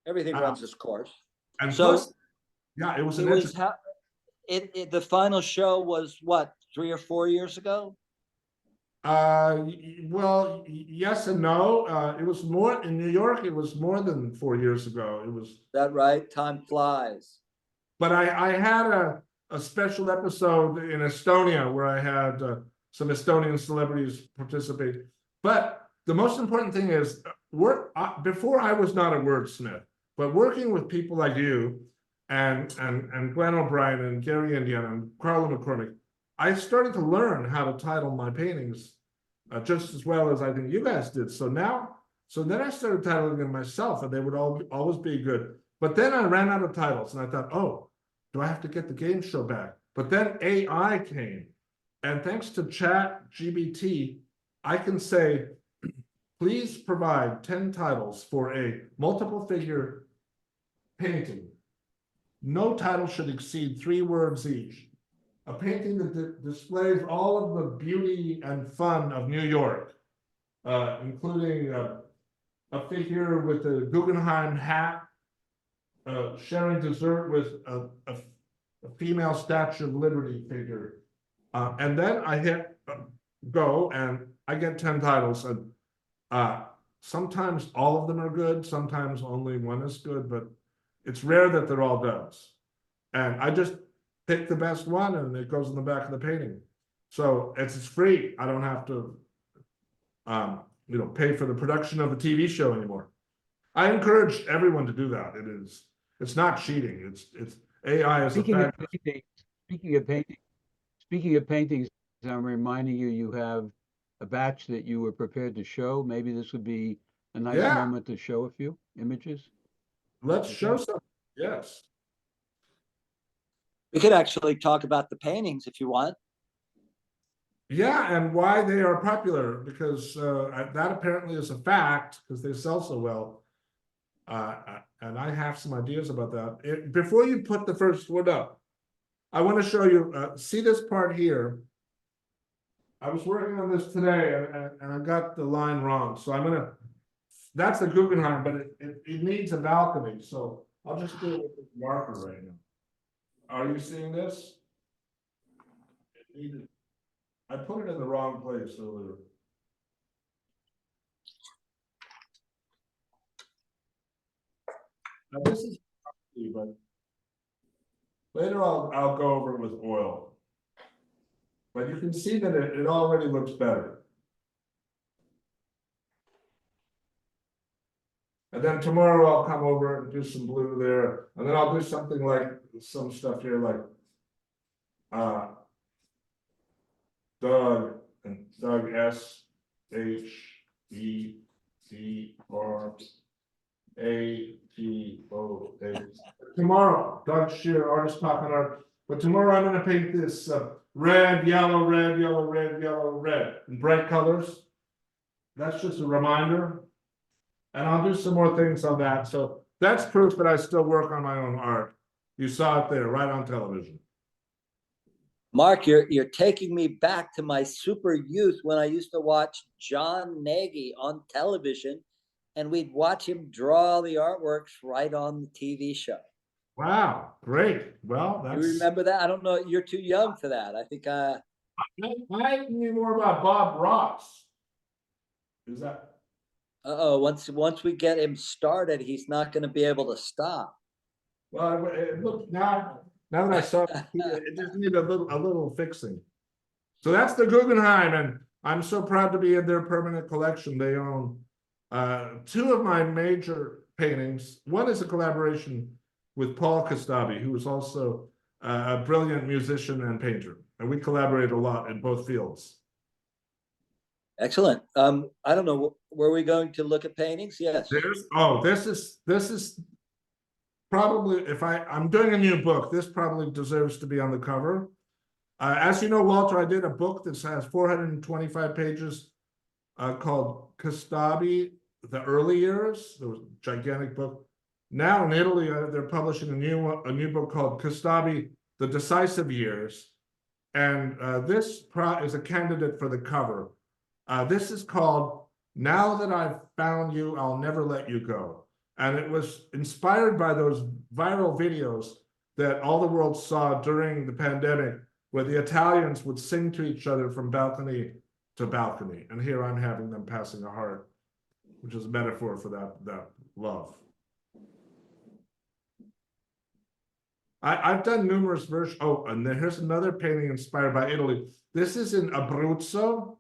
Everything runs its course. And so plus, yeah, it was the final show was what, 3 or 4 years ago? Well, yes and no. It was more in New York. It was more than 4 years ago. It was. Is that right? Time flies. But I had a special episode in Estonia where I had some Estonian celebrities participate. But the most important thing is, before I was not a wordsmith, but working with people like you and Glenn O'Brien and Gary Indiana and Carla McCormick, I started to learn how to title my paintings just as well as I think you guys did. So then I started titling them myself, and they would always be good. But then I ran out of titles, and I thought, oh, do I have to get the game show back? But then AI came, and thanks to ChatGPT, I can say, please provide 10 titles for a multiple figure painting. No title should exceed 3 words each. A painting that displays all of the beauty and fun of New York, including a figure with a Guggenheim hat, sharing dessert with a female Statue of Liberty figure. And then I hit go, and I get 10 titles. And sometimes all of them are good, sometimes only one is good, but it's rare that they're all duds. And I just pick the best one, and it goes in the back of the painting. So it's free. I don't have to, pay for the production of a TV show anymore. I encourage everyone to do that. It's not cheating. It's AI is Speaking of paintings, I'm reminding you have a batch that you were prepared to show. Maybe this would be a nice moment to show a few images. Let's show some. Yes. We could actually talk about the paintings if you want. Yeah, and why they are popular, because that apparently is a fact, because they sell so well. And I have some ideas about that. Before you put the first one up, I want to show you, see this part here. I was working on this today, and I got the line wrong. So that's the Guggenheim, but it needs a balcony. So I'll just do it with this marker right now. Are you seeing this? I put it in the wrong place earlier. Now this is, but later I'll go over it with oil. But you can see that it already looks better. And then tomorrow I'll come over and do some blue there, and then I'll do something like some stuff here, like Doug SHEDRATOA. Tomorrow, Doug Shear, artist talking art. But tomorrow I'm going to paint this red, yellow, red, yellow, red, yellow, red in bright colors. That's just a reminder. And I'll do some more things on that. So that's proof that I still work on my own art. You saw it there, right on television. Mark, you're taking me back to my super youth when I used to watch John Nagy on television, and we'd watch him draw the artworks right on the TV show. Wow, great. Well, that's... You remember that? I don't know. You're too young for that. I think I knew more about Bob Ross. Is that... once we get him started, he's not going to be able to stop. Well, look, now that I saw it, it just needed a little fixing. So that's the Guggenheim, and I'm so proud to be in their permanent collection. They own 2 of my major paintings. One is a collaboration with Paul Kostabi, who is also a brilliant musician and painter, and we collaborate a lot in both fields. Excellent. I don't know, were we going to look at paintings? Yes. This is probably, if I'm doing a new book, this probably deserves to be on the cover. As you know, Walter, I did a book that has 425 pages called Kostabi, The Early Years. It was a gigantic book. Now in Italy, they're publishing a new book called Kostabi, The Decisive Years. And this is a candidate for the cover. This is called Now That I've Found You, I'll Never Let You Go. And it was inspired by those viral videos that all the world saw during the pandemic, where the Italians would sing to each other from balcony to balcony. And here I'm having them passing a heart, which is a metaphor for that love. I've done numerous versions. Oh, and then here's another painting inspired by Italy. This is in Abruzzo.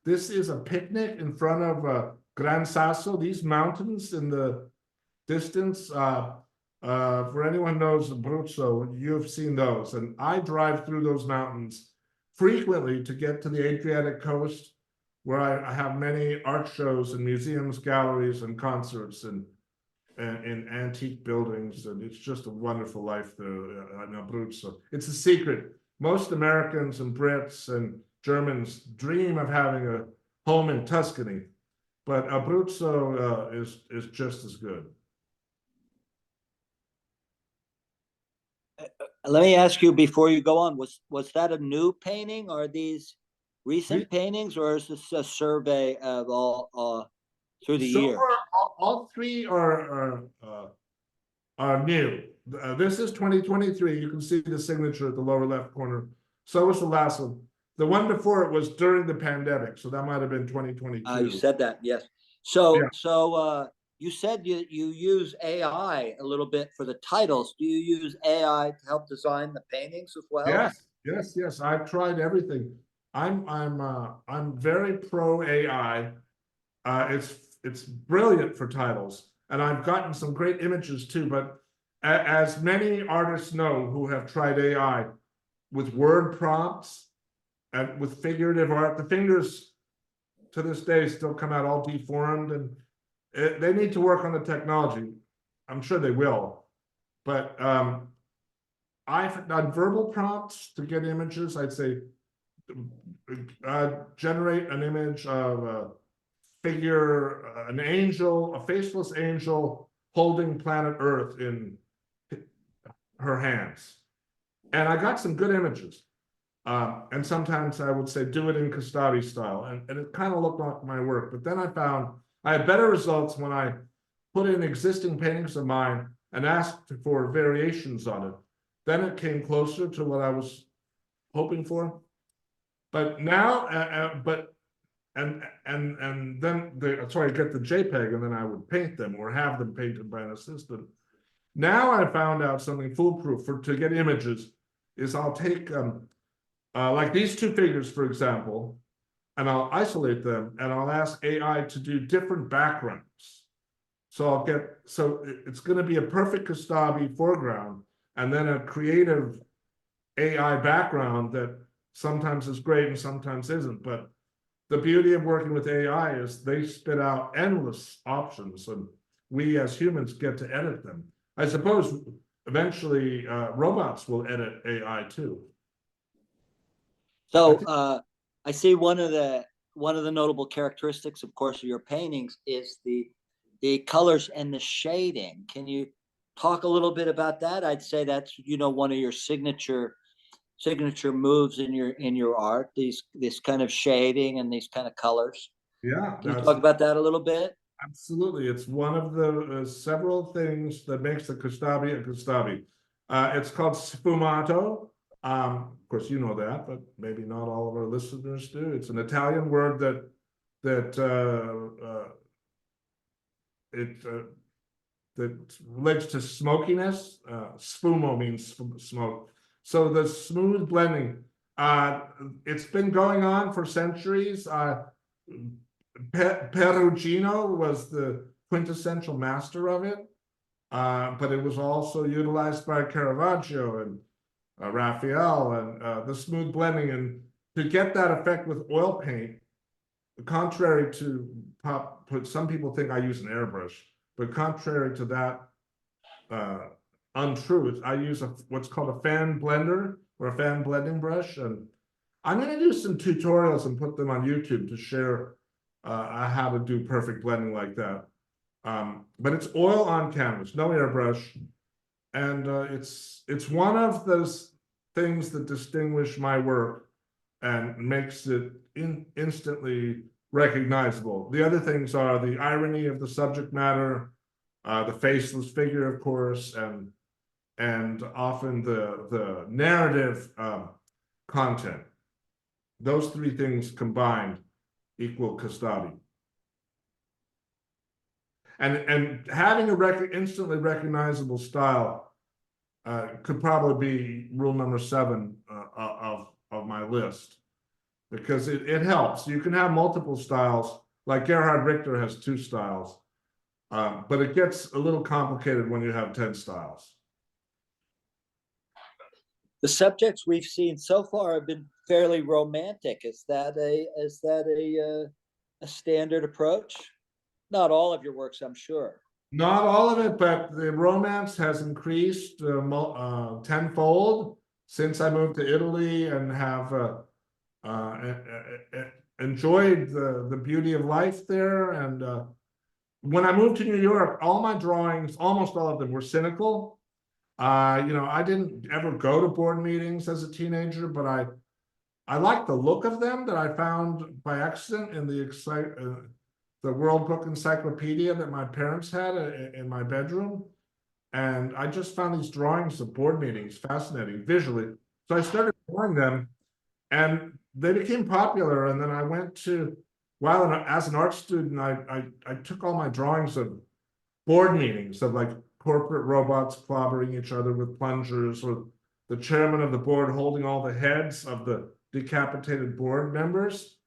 This is a picnic in front of Gran Sasso, these mountains in the distance. For anyone who knows Abruzzo, you've seen those. And I drive through those mountains frequently to get to the Adriatic coast, where I have many art shows and museums, galleries, and concerts, and in antique buildings, and it's just a wonderful life there in Abruzzo. It's a secret. Most Americans and Brits and Germans dream of having a home in Tuscany, but Abruzzo is just as good. Let me ask you before you go on, was that a new painting, or are these recent paintings, or is this a survey of all through the year? All three are new. This is 2023. You can see the signature at the lower left corner. So was the last one. The one before it was during the pandemic, so that might have been 2022. You said that, yes. So, yeah. You said you use AI a little bit for the titles. Do you use AI to help design the paintings as well? Yes. I've tried everything. I'm very pro AI. It's brilliant for titles, and I've gotten some great images too. But as many artists know who have tried AI with word prompts and with figurative art, the fingers to this day still come out all deformed, and they need to work on the technology. I'm sure they will, but I've done verbal prompts to get images. I'd say generate an image of a figure, an angel, a faceless angel holding planet Earth in her hands. And I got some good images. And sometimes I would say, do it in Kostabi style. And it kind of looked like my work. But then I found I had better results when I put in existing paintings of mine and asked for variations on it. Then it came closer to what I was hoping for. But now, and then so I get the JPEG, and then I would paint them or have them painted by an assistant. Now I found out something foolproof to get images is I'll take like these two figures, for example, and I'll isolate them, and I'll ask AI to do different backgrounds. So it's going to be a perfect Kostabi foreground, and then a creative AI background that sometimes is great and sometimes isn't. But the beauty of working with AI is they spit out endless options, and we as humans get to edit them. I suppose eventually robots will edit AI too. So I see one of the notable characteristics, of course, of your paintings is the colors and the shading. Can you talk a little bit about that? I'd say that's one of your signature moves in your art. This kind of shading and these kind of colors. Yeah. Can you talk about that a little bit? Absolutely. It's one of the several things that makes the Kostabi a Kostabi. It's called sfumato. Of course, you know that, but maybe not all of our listeners do. It's an Italian word that relates to smokiness. Sfumo means smoke. So the smooth blending, it's been going on for centuries. Perugino was the quintessential master of it, but it was also utilized by Caravaggio and Raphael, and the smooth blending. And to get that effect with oil paint, contrary to some people think I use an airbrush, but contrary to that untruth, I use what's called a fan blender or a fan blending brush. And I'm going to do some tutorials and put them on YouTube to share how to do perfect blending like that. But it's oil on canvas, no airbrush. And it's one of those things that distinguish my work and makes it instantly recognizable. The other things are the irony of the subject matter, the faceless figure, of course, and often the narrative content. Those three things combined equal Kostabi. And having a instantly recognizable style could probably be rule number 7 of my list, because it helps. You can have multiple styles, like Gerhard Richter has 2 styles, but it gets a little complicated when you have 10 styles. The subjects we've seen so far have been fairly romantic. Is that a standard approach? Not all of your works, I'm sure. Not all of it, but the romance has increased tenfold since I moved to Italy, and have enjoyed the beauty of life there. And when I moved to New York, all my drawings, almost all of them, were cynical. I didn't ever go to board meetings as a teenager, but I liked the look of them that I found by accident in the World Book Encyclopedia that my parents had in my bedroom. And I just found these drawings of board meetings fascinating visually. So I started drawing them, and they became popular. And then I went to, as an art student, I took all my drawings of board meetings of like corporate robots clobbering each other with plungers, or the chairman of the board holding all the heads of the decapitated board members.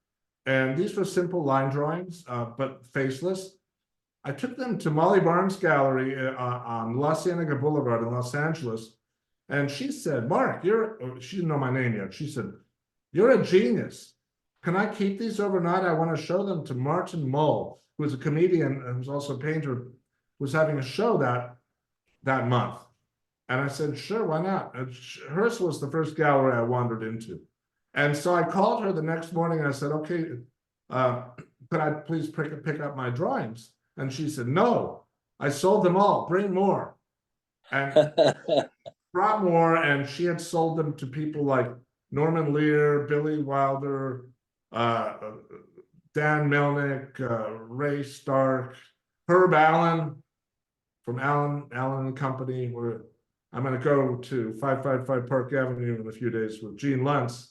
And these were simple line drawings, but faceless. I took them to Molly Barnes' gallery on La Cienega Boulevard in Los Angeles. And she said, Mark, she didn't know my name yet. She said, you're a genius. Can I keep these overnight? I want to show them to Martin Mull, who is a comedian and who's also a painter, was having a show that month. And I said, sure, why not? And hers was the first gallery I wandered into. And so I called her the next morning. And I said, okay, could I please pick up my drawings? And she said, no, I sold them all, bring more. And brought more, and she had sold them to people like Norman Lear, Billy Wilder, Dan Melnick, Ray Stark, Herb Allen from Allen and Company, where I'm going to go to 555 Park Avenue in a few days with Gene Luntz,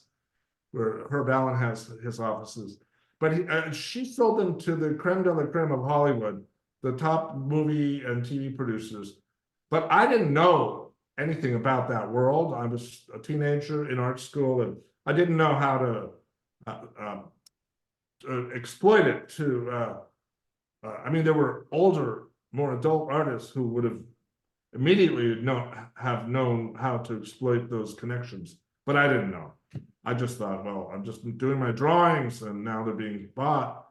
where Herb Allen has his offices. But she sold them to the creme de la creme of Hollywood, the top movie and TV producers. But I didn't know anything about that world. I was a teenager in art school, and I didn't know how to exploit it I mean, there were older, more adult artists who would have immediately have known how to exploit those connections, but I didn't know. I just thought, well, I'm just doing my drawings, and now they're being bought.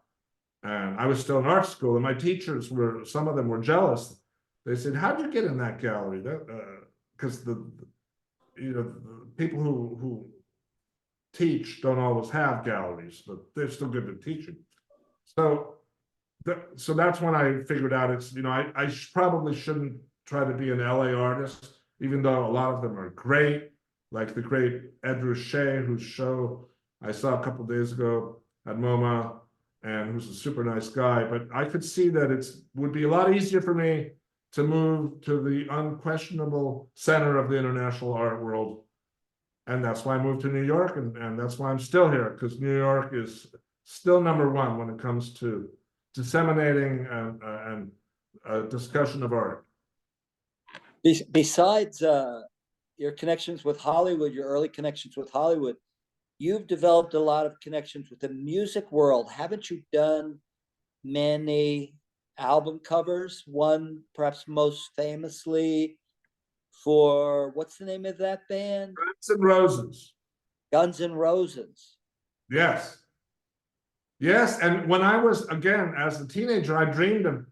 And I was still in art school, and my teachers some of them were jealous. They said, how'd you get in that gallery? Because the people who teach don't always have galleries, but they're still good at teaching. So that's when I figured out I probably shouldn't try to be an LA artist, even though a lot of them are great, like the great Ed Ruscha, whose show I saw a couple of days ago at MoMA, and who's a super nice guy. But I could see that it would be a lot easier for me to move to the unquestionable center of the international art world. And that's why I moved to New York, and that's why I'm still here, because New York is still #1 when it comes to disseminating and discussion of art. Besides your connections with Hollywood, your early connections with Hollywood, you've developed a lot of connections with the music world. Haven't you done many album covers. One perhaps most famously for, what's the name of that band? Guns N' Roses. Guns N' Roses. Yes. Yes, and when I was, again, as a teenager, I dreamed of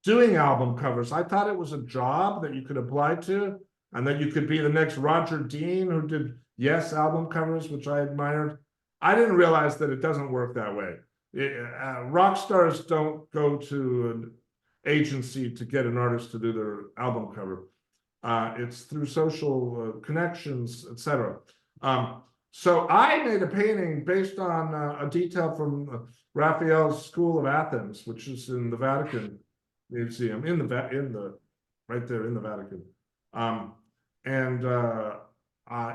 doing album covers. I thought it was a job that you could apply to, and that you could be the next Roger Dean who did Yes album covers, which I admired. I didn't realize that it doesn't work that way. Rock stars don't go to an agency to get an artist to do their album cover. It's through social connections, etc. So I made a painting based on a detail from Raphael's School of Athens, which is in the Vatican Museum, right there in the Vatican.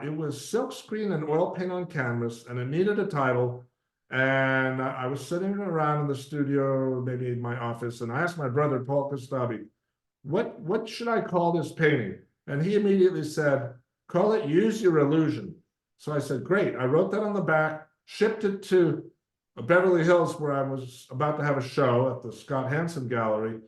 It was silkscreen and oil paint on canvas, and it needed a title. And I was sitting around in the studio, maybe in my office, and I asked my brother, Paul Kostabi, what should I call this painting? And he immediately said, call it Use Your Illusion. So I said, great. I wrote that on the back, shipped it to Beverly Hills, where I was about to have a show at the Scott Hansen Gallery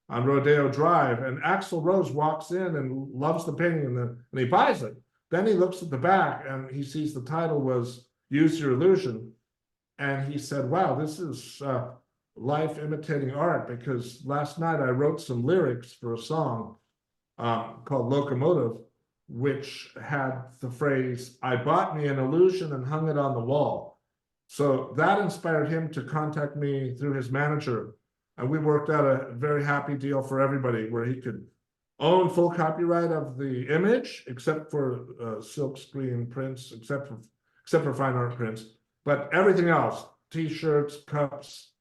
on Rodeo Drive. And Axl Rose walks in and loves the painting, and he buys it. Then he looks at the back and he sees the title was Use Your Illusion. And he said, wow, this is life imitating art, because last night I wrote some lyrics for a song called Locomotive, which had the phrase, I bought me an illusion and hung it on the wall. So that inspired him to contact me through his manager. And we worked out a very happy deal for everybody, where he could own full copyright of the image, except for silkscreen prints, except for fine art prints. But everything else, T-shirts, cups,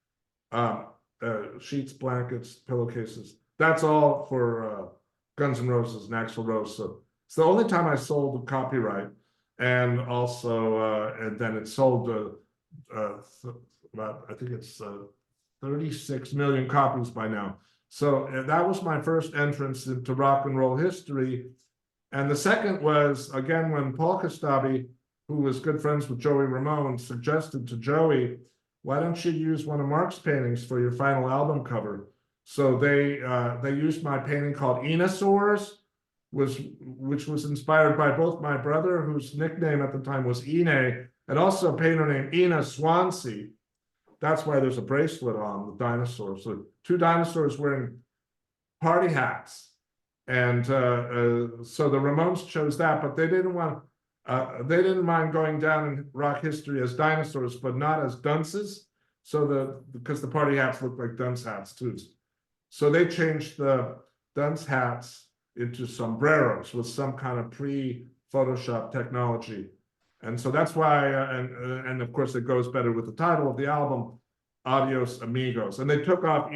sheets, blankets, pillowcases, that's all for Guns N' Roses and Axl Rose. So it's the only time I sold the copyright. And also, and then it sold about, I think it's 36 million copies by now. So that was my first entrance into rock and roll history. And the second was, again, when Paul Kostabi, who was good friends with Joey Ramone, suggested to Joey, why don't you use one of Mark's paintings for your final album cover? So they used my painting called Enosaurs, which was inspired by both my brother, whose nickname at the time was Ine, and also a painter named Ina Swansea. That's why there's a bracelet on the dinosaur. So two dinosaurs wearing party hats. And so the Ramones chose that, but they didn't mind going down in rock history as dinosaurs, but not as dunces. So because the party hats look like dunce hats too. So they changed the dunce hats into sombreros with some kind of pre-Photoshop technology. And so that's why, and of course it goes better with the title of the album, Adios Amigos. And they took off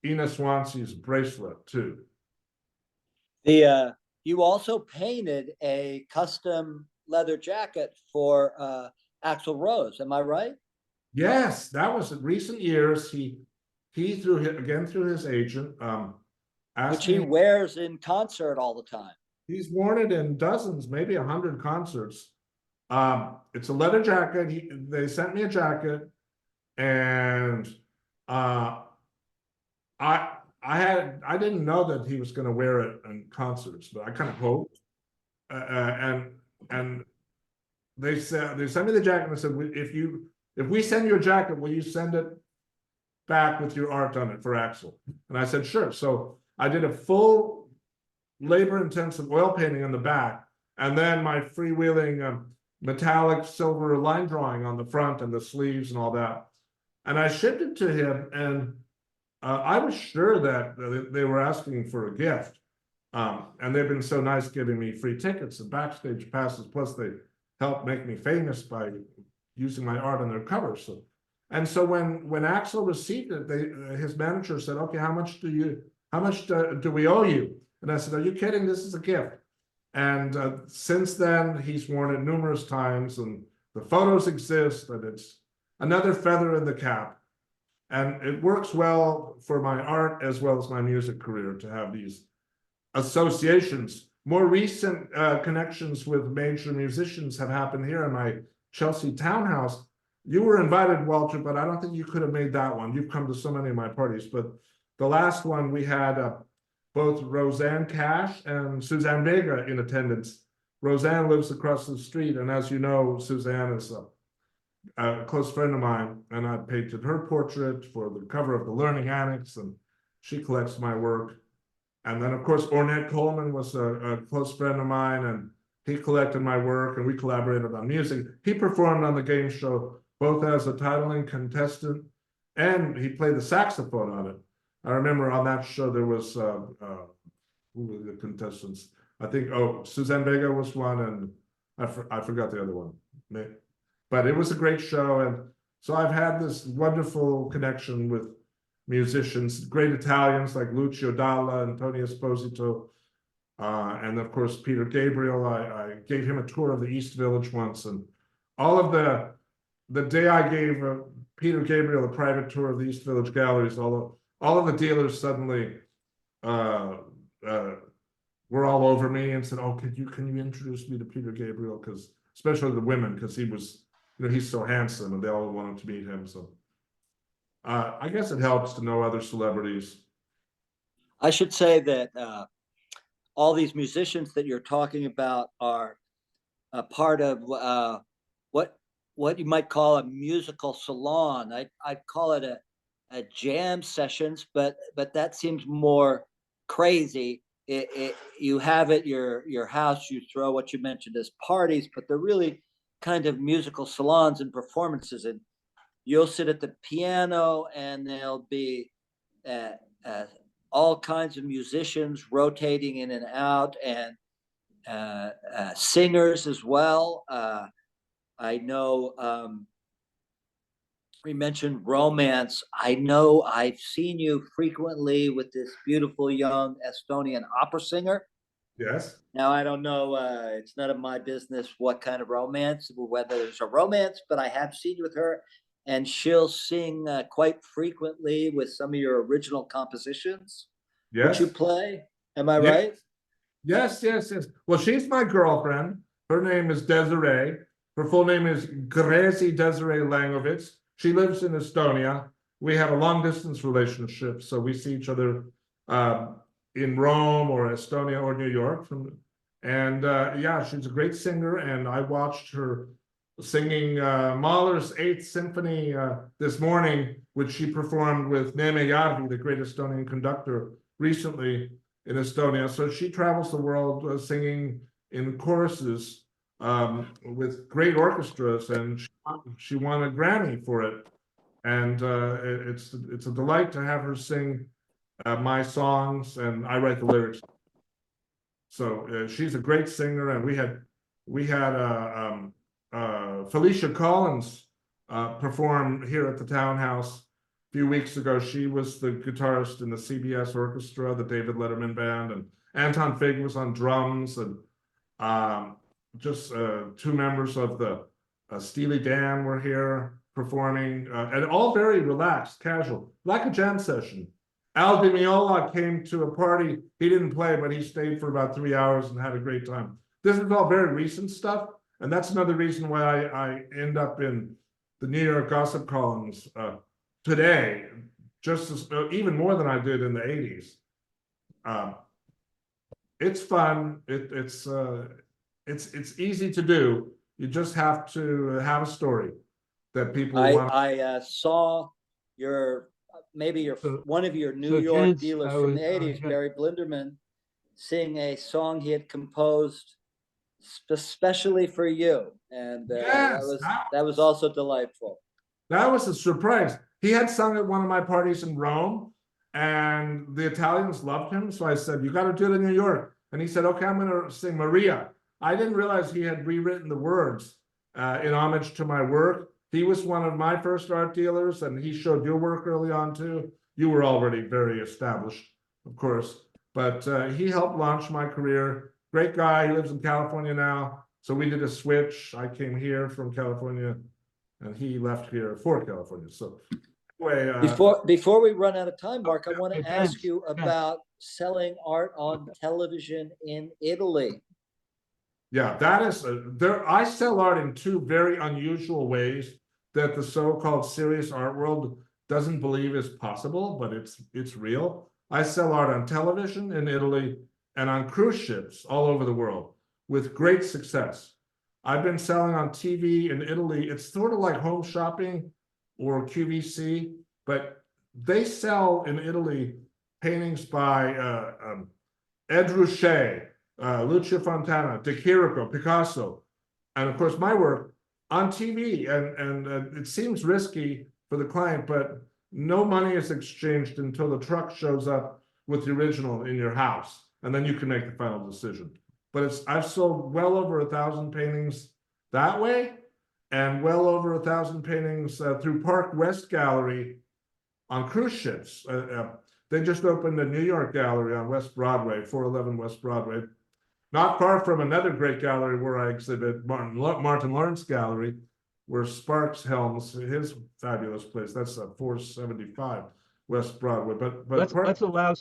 Ina Swansea's bracelet too. You also painted a custom leather jacket for Axl Rose, am I right? Yes, that was in recent years. He through his agent, which he wears in concert all the time. He's worn it in dozens, maybe 100 concerts. It's a leather jacket. They sent me a jacket, and I didn't know that he was going to wear it in concerts, but I kind of hoped. And they sent me the jacket and they said, if we send you a jacket, will you send it back with your art on it for Axl? And I said, sure. So I did a full labor-intensive oil painting on the back, and then my freewheeling metallic silver line drawing on the front and the sleeves and all that. And I shipped it to him, and I was sure that they were asking for a gift. And they've been so nice giving me free tickets and backstage passes, plus they helped make me famous by using my art on their covers. So when Axl received it, his manager said, okay, how much do we owe you? And I said, are you kidding? This is a gift. And since then, he's worn it numerous times, and the photos exist, and it's another feather in the cap. And it works well for my art as well as my music career to have these associations. More recent connections with major musicians have happened here in my Chelsea townhouse. You were invited, Walter, but I don't think you could have made that one. You've come to so many of my parties, but the last one we had both Roseanne Cash and Suzanne Vega in attendance. Roseanne lives across the street, and as you know, Suzanne is a close friend of mine, and I painted her portrait for the cover of the Learning Annex, and she collects my work. And then, of course, Ornette Coleman was a close friend of mine, and he collected my work, and we collaborated on music. He performed on the game show, both as a titling contestant, and he played the saxophone on it. I remember on that show, there was, who were the contestants? I think, Suzanne Vega was one, and I forgot the other one. But it was a great show, and so I've had this wonderful connection with musicians, great Italians like Lucio Dalla and Tony Esposito, and of course Peter Gabriel. I gave him a tour of the East Village once, and all of the day I gave Peter Gabriel a private tour of the East Village galleries, all of the dealers suddenly were all over me and said, "Oh, can you introduce me to Peter Gabriel?" Because especially the women, because he was, he's so handsome, and they all wanted to meet him. So I guess it helps to know other celebrities. I should say that all these musicians that you're talking about are a part of what you might call a musical salon. I'd call it a jam sessions, but that seems more crazy. You have at your house, you throw what you mentioned as parties, but they're really kind of musical salons and performances, and you'll sit at the piano, and there'll be all kinds of musicians rotating in and out, and singers as well. I know we mentioned romance. I know I've seen you frequently with this beautiful young Estonian opera singer. Yes. Now, I don't know, it's none of my business what kind of romance, whether there's a romance, but I have seen you with her, and she'll sing quite frequently with some of your original compositions. Yes. Which you play. Am I Yes. right? Yes. Well, she's my girlfriend. Her name is Desiree. Her full name is Gracie Desiree Langovitz. She lives in Estonia. We have a long distance relationship, so we see each other in Rome or Estonia or New York. And yeah, she's a great singer, and I watched her singing Mahler's Eighth Symphony this morning, which she performed with Neeme Järvi, the great Estonian conductor, recently in Estonia. So she travels the world singing in choruses with great orchestras, and she won a Grammy for it. And it's a delight to have her sing my songs, and I write the lyrics. So she's a great singer, and we had Felicia Collins perform here at the Townhouse a few weeks ago. She was the guitarist in the CBS Orchestra, the David Letterman Band, and Anton Fig was on drums, and just two members of the Steely Dan were here performing, and all very relaxed, casual, like a jam session. Al Di Meola came to a party. He didn't play, but he stayed for about 3 hours and had a great time. This is all very recent stuff, and that's another reason why I end up in the New York gossip columns today, just as, even more than I did in the 80s. It's fun. It's easy to do. You just have to have a story that people want. I saw one of your New York gents, dealers from the 80s, Barry Blinderman, sing a song he had composed especially for you, and Yes, that was also delightful. That was a surprise. He had sung at one of my parties in Rome, and the Italians loved him. So I said, "You got to do it in New York." And he said, "Okay, I'm going to sing Maria." I didn't realize he had rewritten the words in homage to my work. He was one of my first art dealers, and he showed your work early on too. You were already very established, of course, but he helped launch my career. Great guy. He lives in California now. So we did a switch. I came here from California, and he left here for California. So anyway, before we run out of time, Mark, I want to Okay, ask you thanks. about selling art on television in Italy. yeah, that is there. I sell art in two very unusual ways that the so-called serious art world doesn't believe is possible, but it's real. I sell art on television in Italy and on cruise ships all over the world with great success. I've been selling on TV in Italy. It's sort of like home shopping or QVC, but they sell in Italy paintings by Ed Ruscha, Lucio Fontana, De Chirico, Picasso, and of course my work on TV. And it seems risky for the client, but no money is exchanged until the truck shows up with the original in your house, and then you can make the final decision. But I've sold well over 1,000 paintings that way, and well over 1,000 paintings through Park West Gallery on cruise ships. They just opened a New York gallery on West Broadway, 411 West Broadway, not far from another great gallery where I exhibit, Martin Lawrence Gallery, where Sparks helms his fabulous place. That's 475 West Broadway. But let's allow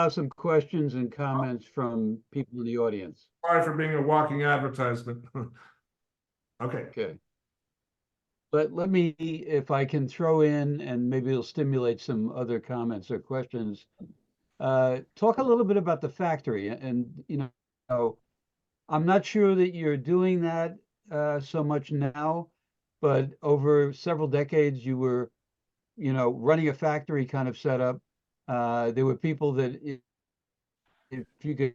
some questions and comments from people in the audience. Sorry for being a walking advertisement. Okay. Okay. But let me, if I can throw in, and maybe it'll stimulate some other comments or questions. Talk a little bit about the factory, and I'm not sure that you're doing that so much now, but over several decades you were, running a factory kind of setup. There were people that, if you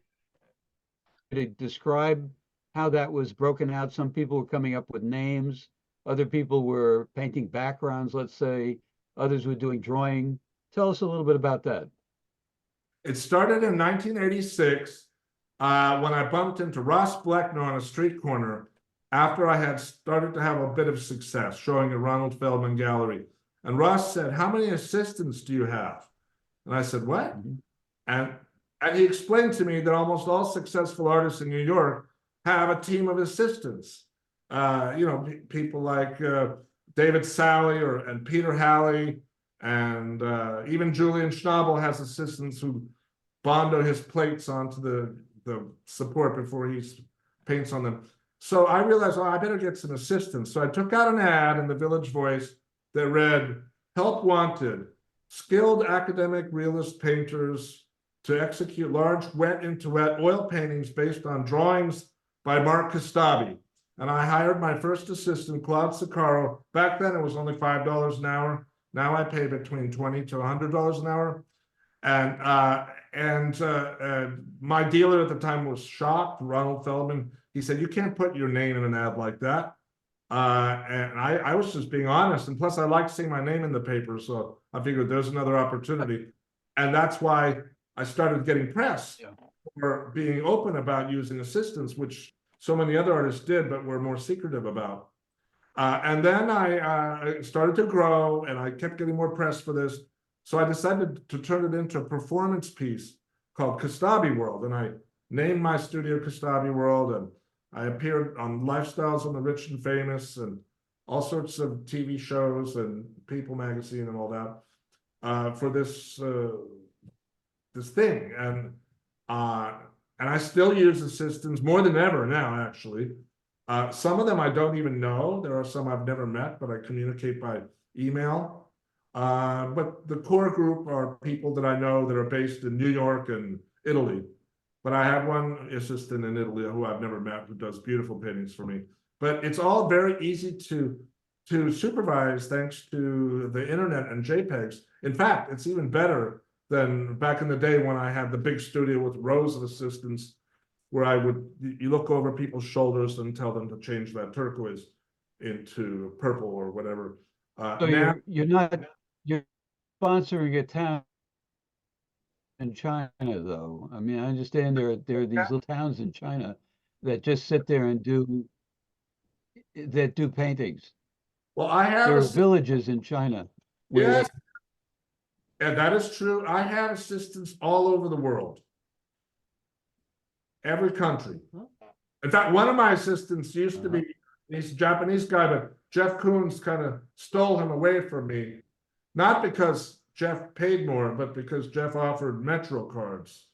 could describe how that was broken out, some people were coming up with names, other people were painting backgrounds, let's say, others were doing drawing. Tell us a little bit about that. It started in 1986 when I bumped into Ross Bleckner on a street corner after I had started to have a bit of success showing at Ronald Feldman Gallery. And Ross said, "How many assistants do you have?" And I said, "What?" And he explained to me that almost all successful artists in New York have a team of assistants. People like David Sally and Peter Halley, and even Julian Schnabel has assistants who bondo his plates onto the support before he paints on them. So I realized, I better get some assistants. So I took out an ad in the Village Voice that read, "Help wanted, skilled academic realist painters to execute large wet into wet oil paintings based on drawings by Mark Kostabi." And I hired my first assistant, Claude Sicaro. Back then it was only $5 an hour. Now I pay between $20 to $100 an hour. And my dealer at the time was shocked, Ronald Feldman. He said, "You can't put your name in an ad like that." And I was just being honest. And plus I liked seeing my name in the paper. So I figured there's another opportunity. And that's why I started getting press for being open about using assistants, which so many other artists did, but were more secretive about. And then I started to grow, and I kept getting more press for this. So I decided to turn it into a performance piece called Kostabi World. And I named my studio Kostabi World, and I appeared on Lifestyles on the Rich and Famous and all sorts of TV shows and People magazine and all that for this thing. And I still use assistants more than ever now, actually. Some of them I don't even know. There are some I've never met, but I communicate by email. But the core group are people that I know that are based in New York and Italy. But I have one assistant in Italy who I've never met who does beautiful paintings for me. But it's all very easy to supervise thanks to the internet and JPEGs. In fact, it's even better than back in the day when I had the big studio with rows of assistants where you look over people's shoulders and tell them to change that turquoise into purple or whatever. So you're sponsoring a town in China, though. I mean, I understand there are these little towns in China that just sit there and do paintings. Well, I have There are villages in China. Yes. And that is true. I have assistants all over the world. Every country. In fact, one of my assistants used to be, he's a Japanese guy, but Jeff Koons kind of stole him away from me. Not because Jeff paid more, but because Jeff offered Metro cards.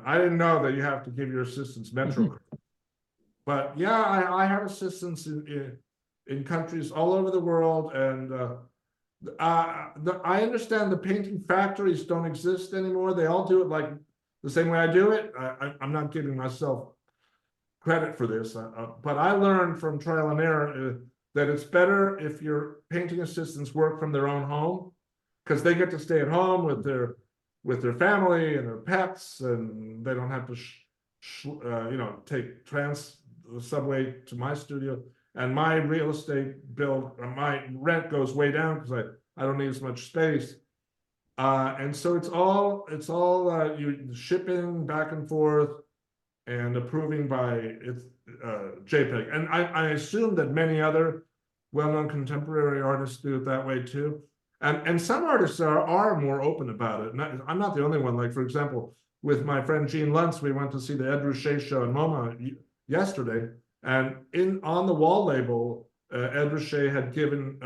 I didn't know that you have to give your assistants Metro cards. But yeah, I have assistants in countries all over the world, and I understand the painting factories don't exist anymore. They all do it like the same way I do it. I'm not giving myself credit for this, but I learned from trial and error that it's better if your painting assistants work from their own home, because they get to stay at home with their family and their pets, and they don't have to take the subway to my studio. And my real estate bill, my rent goes way down because I don't need as much space. And so it's all you shipping back and forth and approving by JPEG. And I assume that many other well-known contemporary artists do it that way too. And some artists are more open about it. And I'm not the only one. Like, for example, with my friend Jean Luntz, we went to see the Ed Ruscha show in MoMA yesterday. And on the wall label, Ed Ruscha had given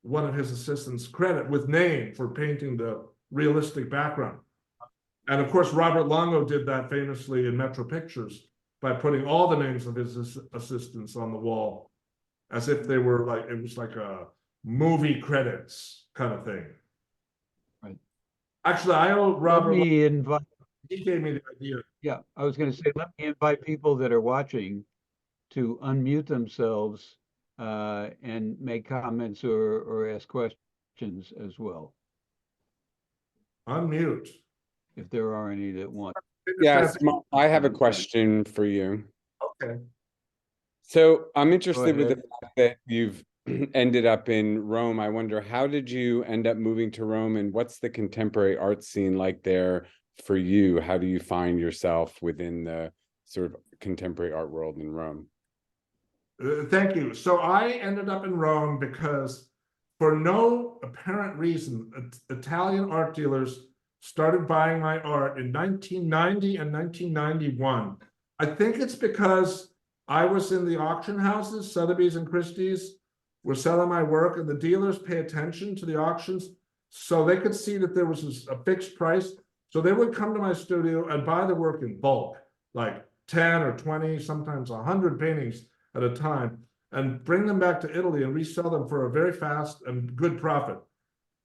one of his assistants credit with name for painting the realistic background. And of course, Robert Longo did that famously in Metro Pictures by putting all the names of his assistants on the wall, as if they were like, it was like a movie credits kind of thing. Right. Actually, I owe Robert. Let me invite. He gave me the idea. Yeah, I was going to say, let me invite people that are watching to unmute themselves and make comments or ask questions as well, Unmute. if there are any that want. Yes, I have a question for you. Okay. So I'm interested with the ahead. fact that you've ended up in Rome. I wonder, how did you end up moving to Rome, and what's the contemporary art scene like there for you? How do you find yourself within the sort of contemporary art world in Rome? Thank you. So I ended up in Rome because, for no apparent reason, Italian art dealers started buying my art in 1990 and 1991. I think it's because I was in the auction houses, Sotheby's and Christie's, were selling my work, and the dealers pay attention to the auctions, so they could see that there was a fixed price. So they would come to my studio and buy the work in bulk, like 10 or 20, sometimes 100 paintings at a time, and bring them back to Italy and resell them for a very fast and good profit.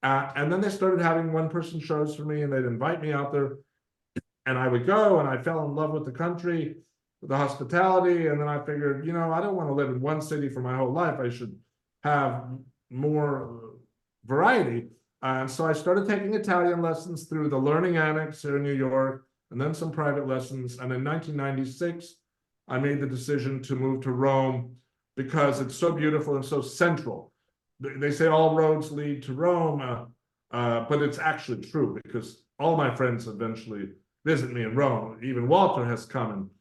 And then they started having one-person shows for me, and they'd invite me out there, and I would go, and I fell in love with the country, with the hospitality, and then I figured, I don't want to live in one city for my whole life. I should have more variety. And so I started taking Italian lessons through the Learning Annex here in New York, and then some private lessons. And in 1996, I made the decision to move to Rome because it's so beautiful and so central. They say all roads lead to Rome, but it's actually true, because all my friends eventually visit me in Rome. Even Walter has come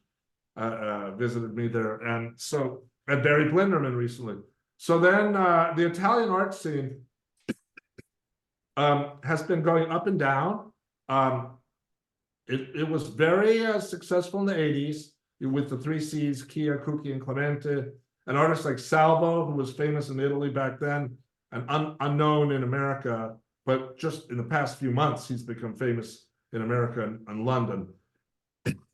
and visited me there, and Barry Blinderman recently. So then the Italian art scene has been going up and down. It was very successful in the 80s with the three C's, Chia, Cucchi, and Clemente, and artists like Salvo, who was famous in Italy back then and unknown in America, but just in the past few months, he's become famous in America and London.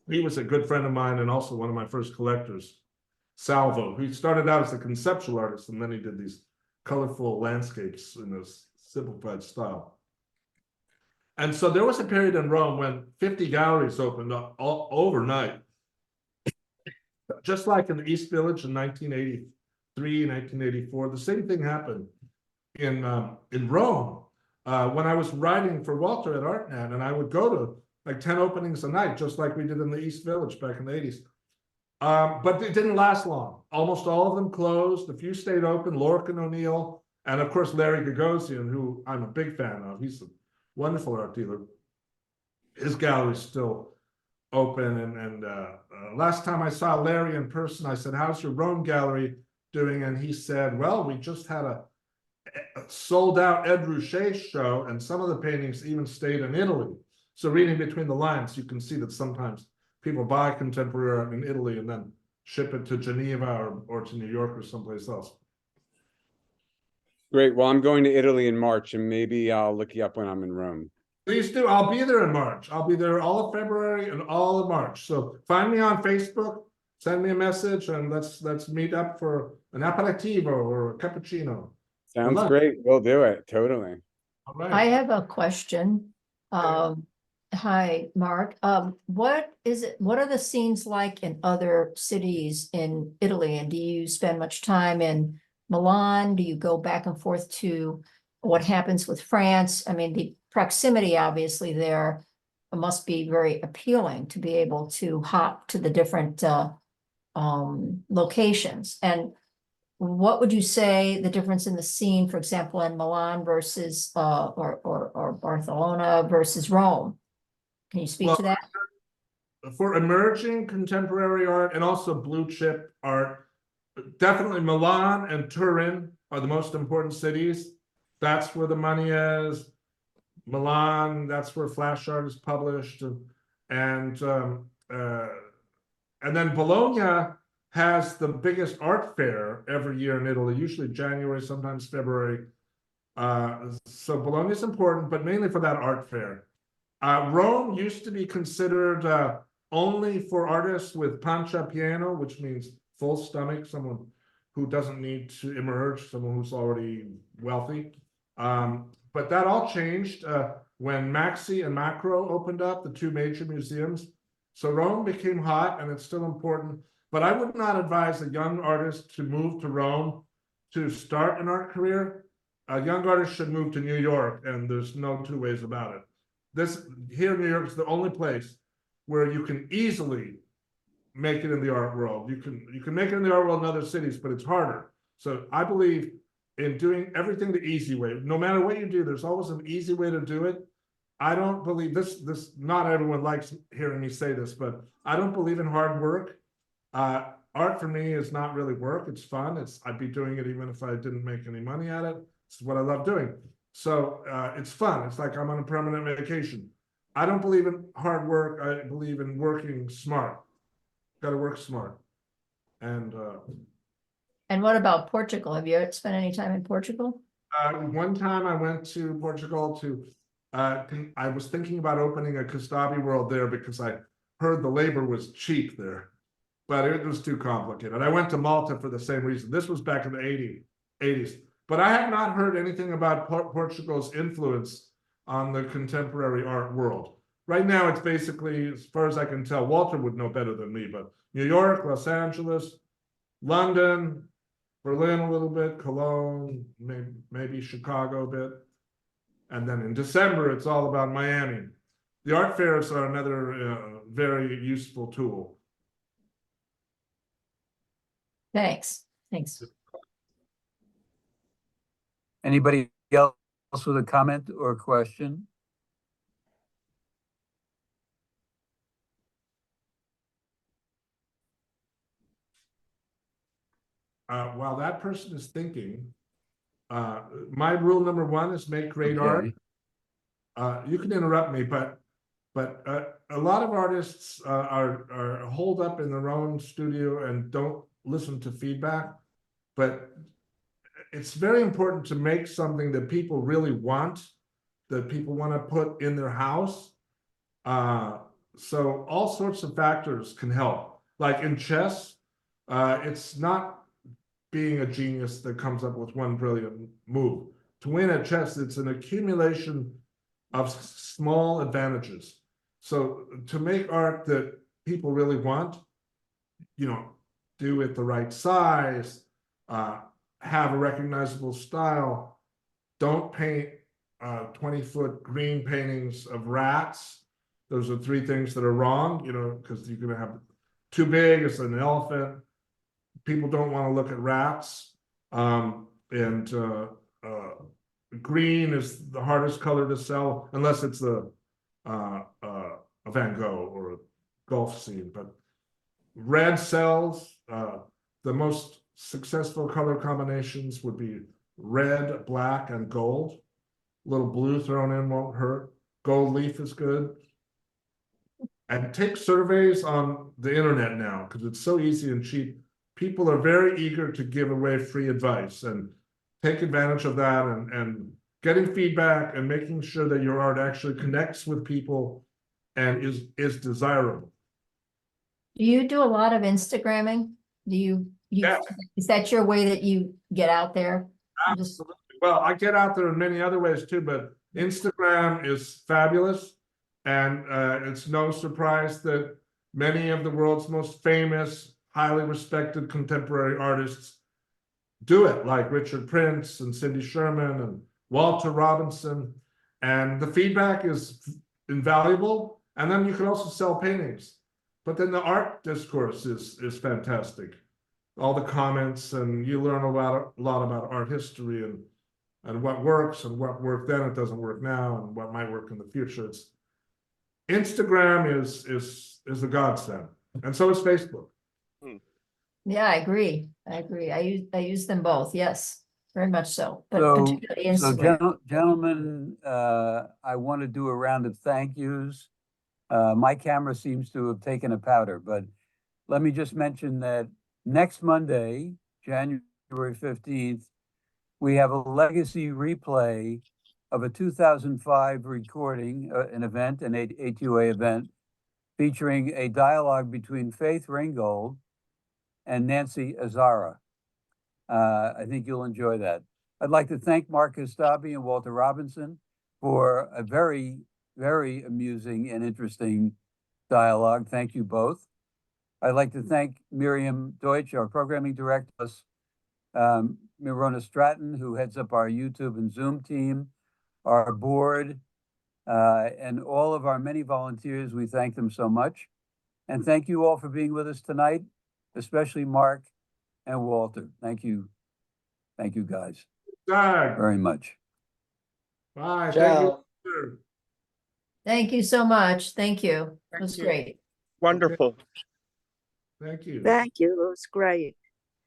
He was a good friend of mine and also one of my first collectors, Salvo. He started out as a conceptual artist, and then he did these colorful landscapes in this simplified style. And so there was a period in Rome when 50 galleries opened up overnight. Just like in the East Village in 1983, 1984, the same thing happened in Rome. When I was writing for Walter at ArtNet, and I would go to like 10 openings a night, just like we did in the East Village back in the 80s. But it didn't last long. Almost all of them closed. A few stayed open, Lorcan O'Neill, and of course, Larry Gagosian, who I'm a big fan of. He's a wonderful art dealer. His gallery's still open. And last time I saw Larry in person, I said, "How's your Rome gallery doing?" And he said, "Well, we just had a sold out Ed Ruscha show, and some of the paintings even stayed in Italy." So reading between the lines, you can see that sometimes people buy contemporary art in Italy and then ship it to Geneva or to New York or someplace else. Great. Well, I'm going to Italy in March, and maybe I'll look you up when I'm in Rome. Please do. I'll be there in March. I'll be there all of February and all of March. So find me on Facebook, send me a message, and let's meet up for an aperitivo or a cappuccino. Sounds luck. great. We'll do it. Totally. All right. I have a question. Hi, Mark. What are the scenes like in other cities in Italy? And do you spend much time in Milan? Do you go back and forth to what happens with France? I mean, the proximity obviously there must be very appealing to be able to hop to the different locations. And what would you say the difference in the scene, for example, in Milan versus or Barcelona versus Rome? Can you speak to that? For emerging contemporary art and also blue chip art, definitely Milan and Turin are the most important cities. That's where the money is. Milan, that's where flash art is published, and then Bologna has the biggest art fair every year in Italy, usually January, sometimes February. So Bologna is important, but mainly for that art fair. Rome used to be considered only for artists with pancia pieno, which means full stomach, someone who doesn't need to emerge, someone who's already wealthy. But that all changed when Maxi and Macro opened up, the two major museums. So Rome became hot, and it's still important. But I would not advise a young artist to move to Rome to start an art career. A young artist should move to New York, and there's no two ways about it. Here in New York is the only place where you can easily make it in the art world. You can make it in the art world in other cities, but it's harder. So I believe in doing everything the easy way. No matter what you do, there's always an easy way to do it. I don't believe this, not everyone likes hearing me say this, but I don't believe in hard work. Art for me is not really work. It's fun. I'd be doing it even if I didn't make any money at it. It's what I love doing. So it's fun. It's like I'm on a permanent vacation. I don't believe in hard work. I believe in working smart. Got to work smart. And what about Portugal? Have you spent any time in Portugal? one time I went to Portugal I was thinking about opening a Kostabi world there because I heard the labor was cheap there, but it was too complicated. I went to Malta for the same reason. This was back in the 80s. But I have not heard anything about Portugal's influence on the contemporary art world. Right now, it's basically, as far as I can tell, Walter would know better than me, but New York, Los Angeles, London, Berlin a little bit, Cologne, maybe Chicago a bit. And then in December, it's all about Miami. The art fairs are another very useful tool. Thanks. Thanks. Anybody else with a comment or question? While that person is thinking, my rule number one is make great art. You can interrupt me, but a lot of artists are holed up in their own studio and don't listen to feedback. But it's very important to make something that people really want, that people want to put in their house. So all sorts of factors can help. Like in chess, it's not being a genius that comes up with one brilliant move. To win at chess, it's an accumulation of small advantages. So to make art that people really want, do it the right size, have a recognizable style, don't paint 20-foot green paintings of rats. Those are three things that are wrong, because you're going to have too big, it's an elephant. People don't want to look at rats. Green is the hardest color to sell, unless it's a Van Gogh or a golf scene. But red sells. The most successful color combinations would be red, black, and gold. A little blue thrown in won't hurt. Gold leaf is good. And take surveys on the internet now, because it's so easy and cheap. People are very eager to give away free advice, and take advantage of that, and getting feedback and making sure that your art actually connects with people and is desirable. Do you do a lot of Instagramming? Do you Yeah. Is that your way that you get out there? Just, Absolutely. Well, I get out there in many other ways too, but Instagram is fabulous. And it's no surprise that many of the world's most famous, highly respected contemporary artists do it, like Richard Prince and Cindy Sherman and Walter Robinson. And the feedback is invaluable. And then you can also sell paintings. But then the art discourse is fantastic. All the comments, and you learn a lot about art history and what works and what worked then, it doesn't work now, and what might work in the future. It's Instagram is a godsend, and so is Facebook. yeah, I agree. I use them both. Yes, very much so, but So, particularly so Instagram. gentlemen, I want to do a round of thank yous. My camera seems to have taken a powder, but let me just mention that next Monday, January 15th, we have a legacy replay of a 2005 recording, an event, an A2A event, featuring a dialogue between Faith Ringgold and Nancy Azara. I think you'll enjoy that. I'd like to thank Mark Kostabi and Walter Robinson for a very, very amusing and interesting dialogue. Thank you both. I'd like to thank Miriam Deutsch, our programming director, Mirona Stratton, who heads up our YouTube and Zoom team, our board, and all of our many volunteers. We thank them so much. And thank you all for being with us tonight, especially Mark and Walter. Thank you. Thank you, guys, Doug, very much. bye. Ciao. Thank you. Thank you so much. Thank you. It was you. great. Wonderful. Thank you. Thank you. It was great.